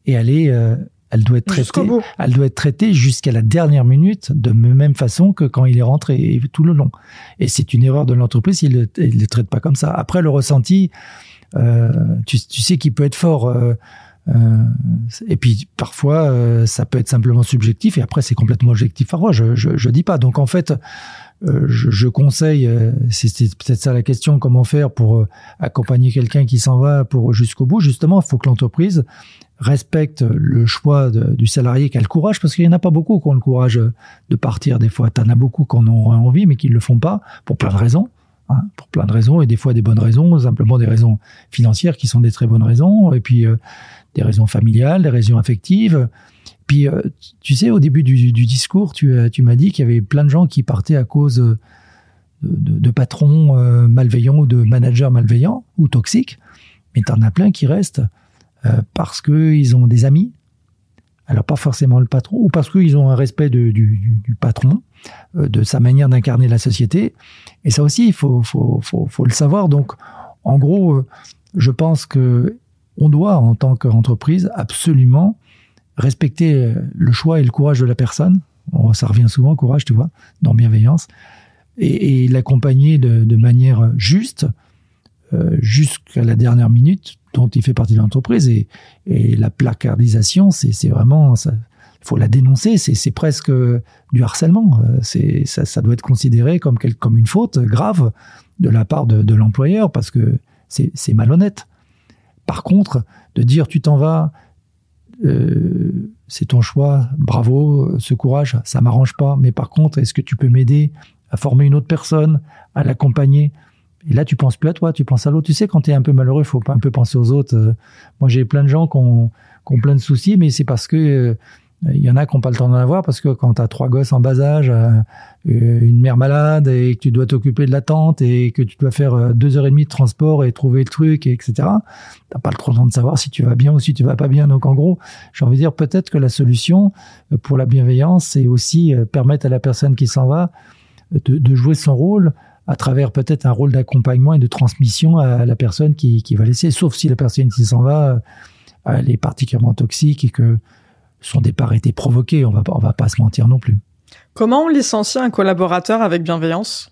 B: Et elle doit être traitée jusqu'à la dernière minute de même façon que quand il est rentré, et tout le long. Et c'est une erreur de l'entreprise s'il ne le traite pas comme ça. Après, le ressenti, tu sais qu'il peut être fort. Et puis parfois, ça peut être simplement subjectif, et après, c'est complètement objectif. Parfois, je dis pas. Donc en fait, je conseille, c'est peut-être ça la question, comment faire pour accompagner quelqu'un qui s'en va jusqu'au bout. Justement, il faut que l'entreprise respecte le choix du salarié qui a le courage, parce qu'il y en a pas beaucoup qui ont le courage de partir. Des fois, t'en as beaucoup qui en ont envie, mais qui ne le font pas pour plein de raisons. Pour plein de raisons, et des fois des bonnes raisons, simplement des raisons financières qui sont des très bonnes raisons, et puis des raisons familiales, des raisons affectives. Puis, tu sais, au début du discours, tu m'as dit qu'il y avait plein de gens qui partaient à cause de patrons malveillants ou de managers malveillants ou toxiques, mais t'en as plein qui restent parce qu'ils ont des amis, alors pas forcément le patron, ou parce qu'ils ont un respect du patron, de sa manière d'incarner la société. Et ça aussi, il faut le savoir. Donc, en gros, je pense que on doit, en tant qu'entreprise, absolument respecter le choix et le courage de la personne. Ça revient souvent, courage, tu vois, dans bienveillance, et l'accompagner de manière juste, jusqu'à la dernière minute dont il fait partie de l'entreprise. Et la placardisation, c'est vraiment ça. Il faut la dénoncer, c'est presque du harcèlement. Ça doit être considéré comme une faute grave de la part de l'employeur, parce que c'est malhonnête. Par contre, de dire tu t'en vas, c'est ton choix, bravo, ce courage, ça m'arrange pas, mais par contre, est-ce que tu peux m'aider à former une autre personne, à l'accompagner? Et là, tu penses plus à toi, tu penses à l'autre. Tu sais, quand tu es un peu malheureux, il faut un peu penser aux autres. Moi, j'ai plein de gens qui ont plein de soucis, mais c'est parce que il y en a qui n'ont pas le temps d'en avoir, parce que quand tu as 3 gosses en bas âge, une mère malade, et que tu dois t'occuper de la tante, et que tu dois faire 2h30 de transport et trouver le truc, etc., t'as pas trop le temps de savoir si tu vas bien ou si tu vas pas bien. Donc en gros, j'ai envie de dire, peut-être que la solution pour la bienveillance, c'est aussi permettre à la personne qui s'en va de jouer son rôle à travers peut-être un rôle d'accompagnement et de transmission à la personne qui va laisser, sauf si la personne qui s'en va, elle est particulièrement toxique et que son départ a été provoqué. On va pas se mentir non plus.
A: Comment on licencie un collaborateur avec bienveillance?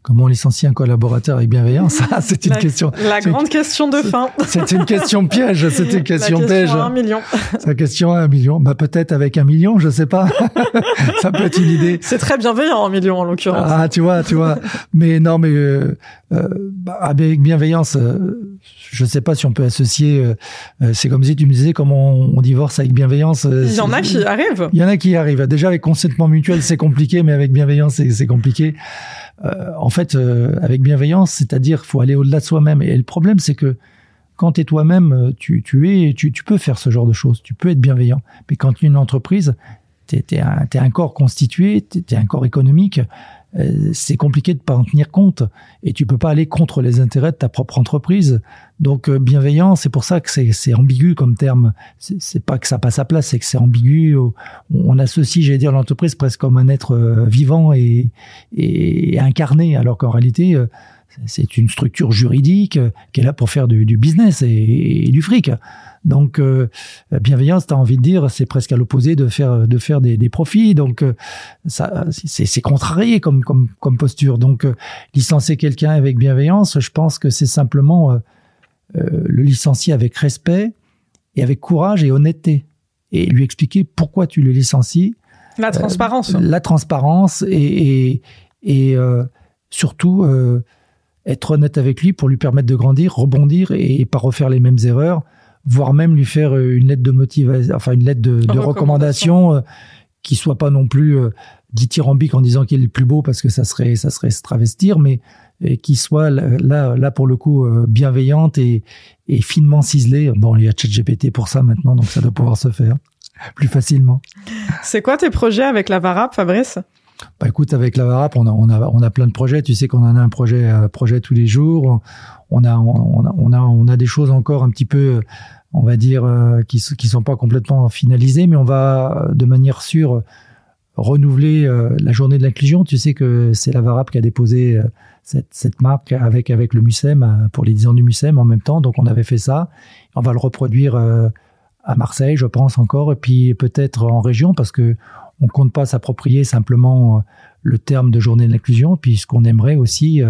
B: Comment on licencie un collaborateur avec bienveillance? C'est une question.
A: La grande question de fin.
B: C'est une question piège. C'est une question piège.
A: La question à 1 million.
B: C'est la question à 1 million. Peut-être avec 1 million, je sais pas. Ça peut être une idée.
A: C'est très bienveillant, 1 million, en l'occurrence.
B: Ah, tu vois. Mais non, mais avec bienveillance, je sais pas si on peut associer. C'est comme si tu me disais comment on divorce avec bienveillance.
A: Il y en a qui arrivent.
B: Il y en a qui arrivent. Déjà, avec consentement mutuel, c'est compliqué, mais avec bienveillance, c'est compliqué. En fait, avec bienveillance, c'est-à-dire faut aller au-delà de soi-même. Et le problème, c'est que quand tu es toi-même, tu peux faire ce genre de choses. Tu peux être bienveillant. Mais quand tu es une entreprise, t'es un corps constitué, t'es un corps économique. C'est compliqué de pas en tenir compte, et tu peux pas aller contre les intérêts de ta propre entreprise. Donc bienveillant, c'est pour ça que c'est ambigu comme terme. C'est pas que ça passe à place, c'est que c'est ambigu. On associe, j'allais dire, l'entreprise presque comme un être vivant et incarné, alors qu'en réalité c'est une structure juridique qui est là pour faire du business et du fric. Donc, bienveillance, t'as envie de dire, c'est presque à l'opposé de faire des profits. Donc, ça, c'est contrarié comme posture. Donc, licencier quelqu'un avec bienveillance, je pense que c'est simplement le licencier avec respect et avec courage et honnêteté, et lui expliquer pourquoi tu le licencies.
A: La transparence.
B: La transparence et surtout être honnête avec lui pour lui permettre de grandir, rebondir et pas refaire les mêmes erreurs, voire même lui faire une lettre de motivation, enfin une lettre de recommandation qui soit pas non plus dithyrambique en disant qu'il est le plus beau, parce que ça serait se travestir, mais qui soit là pour le coup bienveillante et finement ciselée. Bon, il y a ChatGPT pour ça maintenant, donc ça doit pouvoir se faire plus facilement.
A: C'est quoi tes projets avec la VARAP, Fabrice?
B: Bah écoute, avec la VARAP, on a plein de projets. Tu sais qu'on en a un projet tous les jours. On a des choses encore un petit peu, on va dire, qui sont pas complètement finalisées, mais on va de manière sûre renouveler la journée de l'inclusion. Tu sais que c'est la VARAP qui a déposé cette marque avec le MUCEM pour les 10 ans du MUCEM en même temps. Donc on avait fait ça. On va le reproduire à Marseille, je pense encore, et puis peut-être en région, parce que on compte pas s'approprier simplement le terme de journée de l'inclusion. Puis ce qu'on aimerait aussi,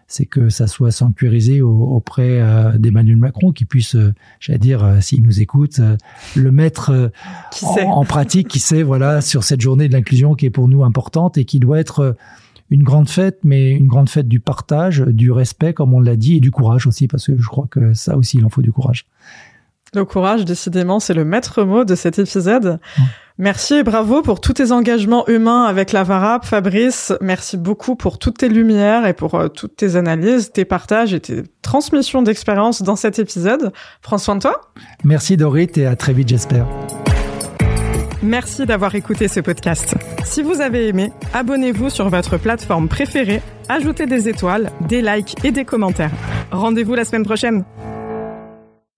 B: c'est que ça soit sanctuarisé auprès d'Emmanuel Macron, qui puisse, j'allais dire, s'il nous écoute, le mettre en pratique, qui sait, voilà, sur cette journée de l'inclusion qui est pour nous importante et qui doit être une grande fête, mais une grande fête du partage, du respect, comme on l'a dit, et du courage aussi, parce que je crois que ça aussi, il en faut du courage.
A: Le courage, décidément, c'est le maître mot de cet épisode. Merci et bravo pour tous tes engagements humains avec la VARAP, Fabrice. Merci beaucoup pour toutes tes lumières et pour toutes tes analyses, tes partages et tes transmissions d'expérience dans cet épisode. Prends soin de toi.
B: Merci Dorit, et à très vite, j'espère.
A: Merci d'avoir écouté ce podcast. Si vous avez aimé, abonnez-vous sur votre plateforme préférée, ajoutez des étoiles, des likes et des commentaires. Rendez-vous la semaine prochaine.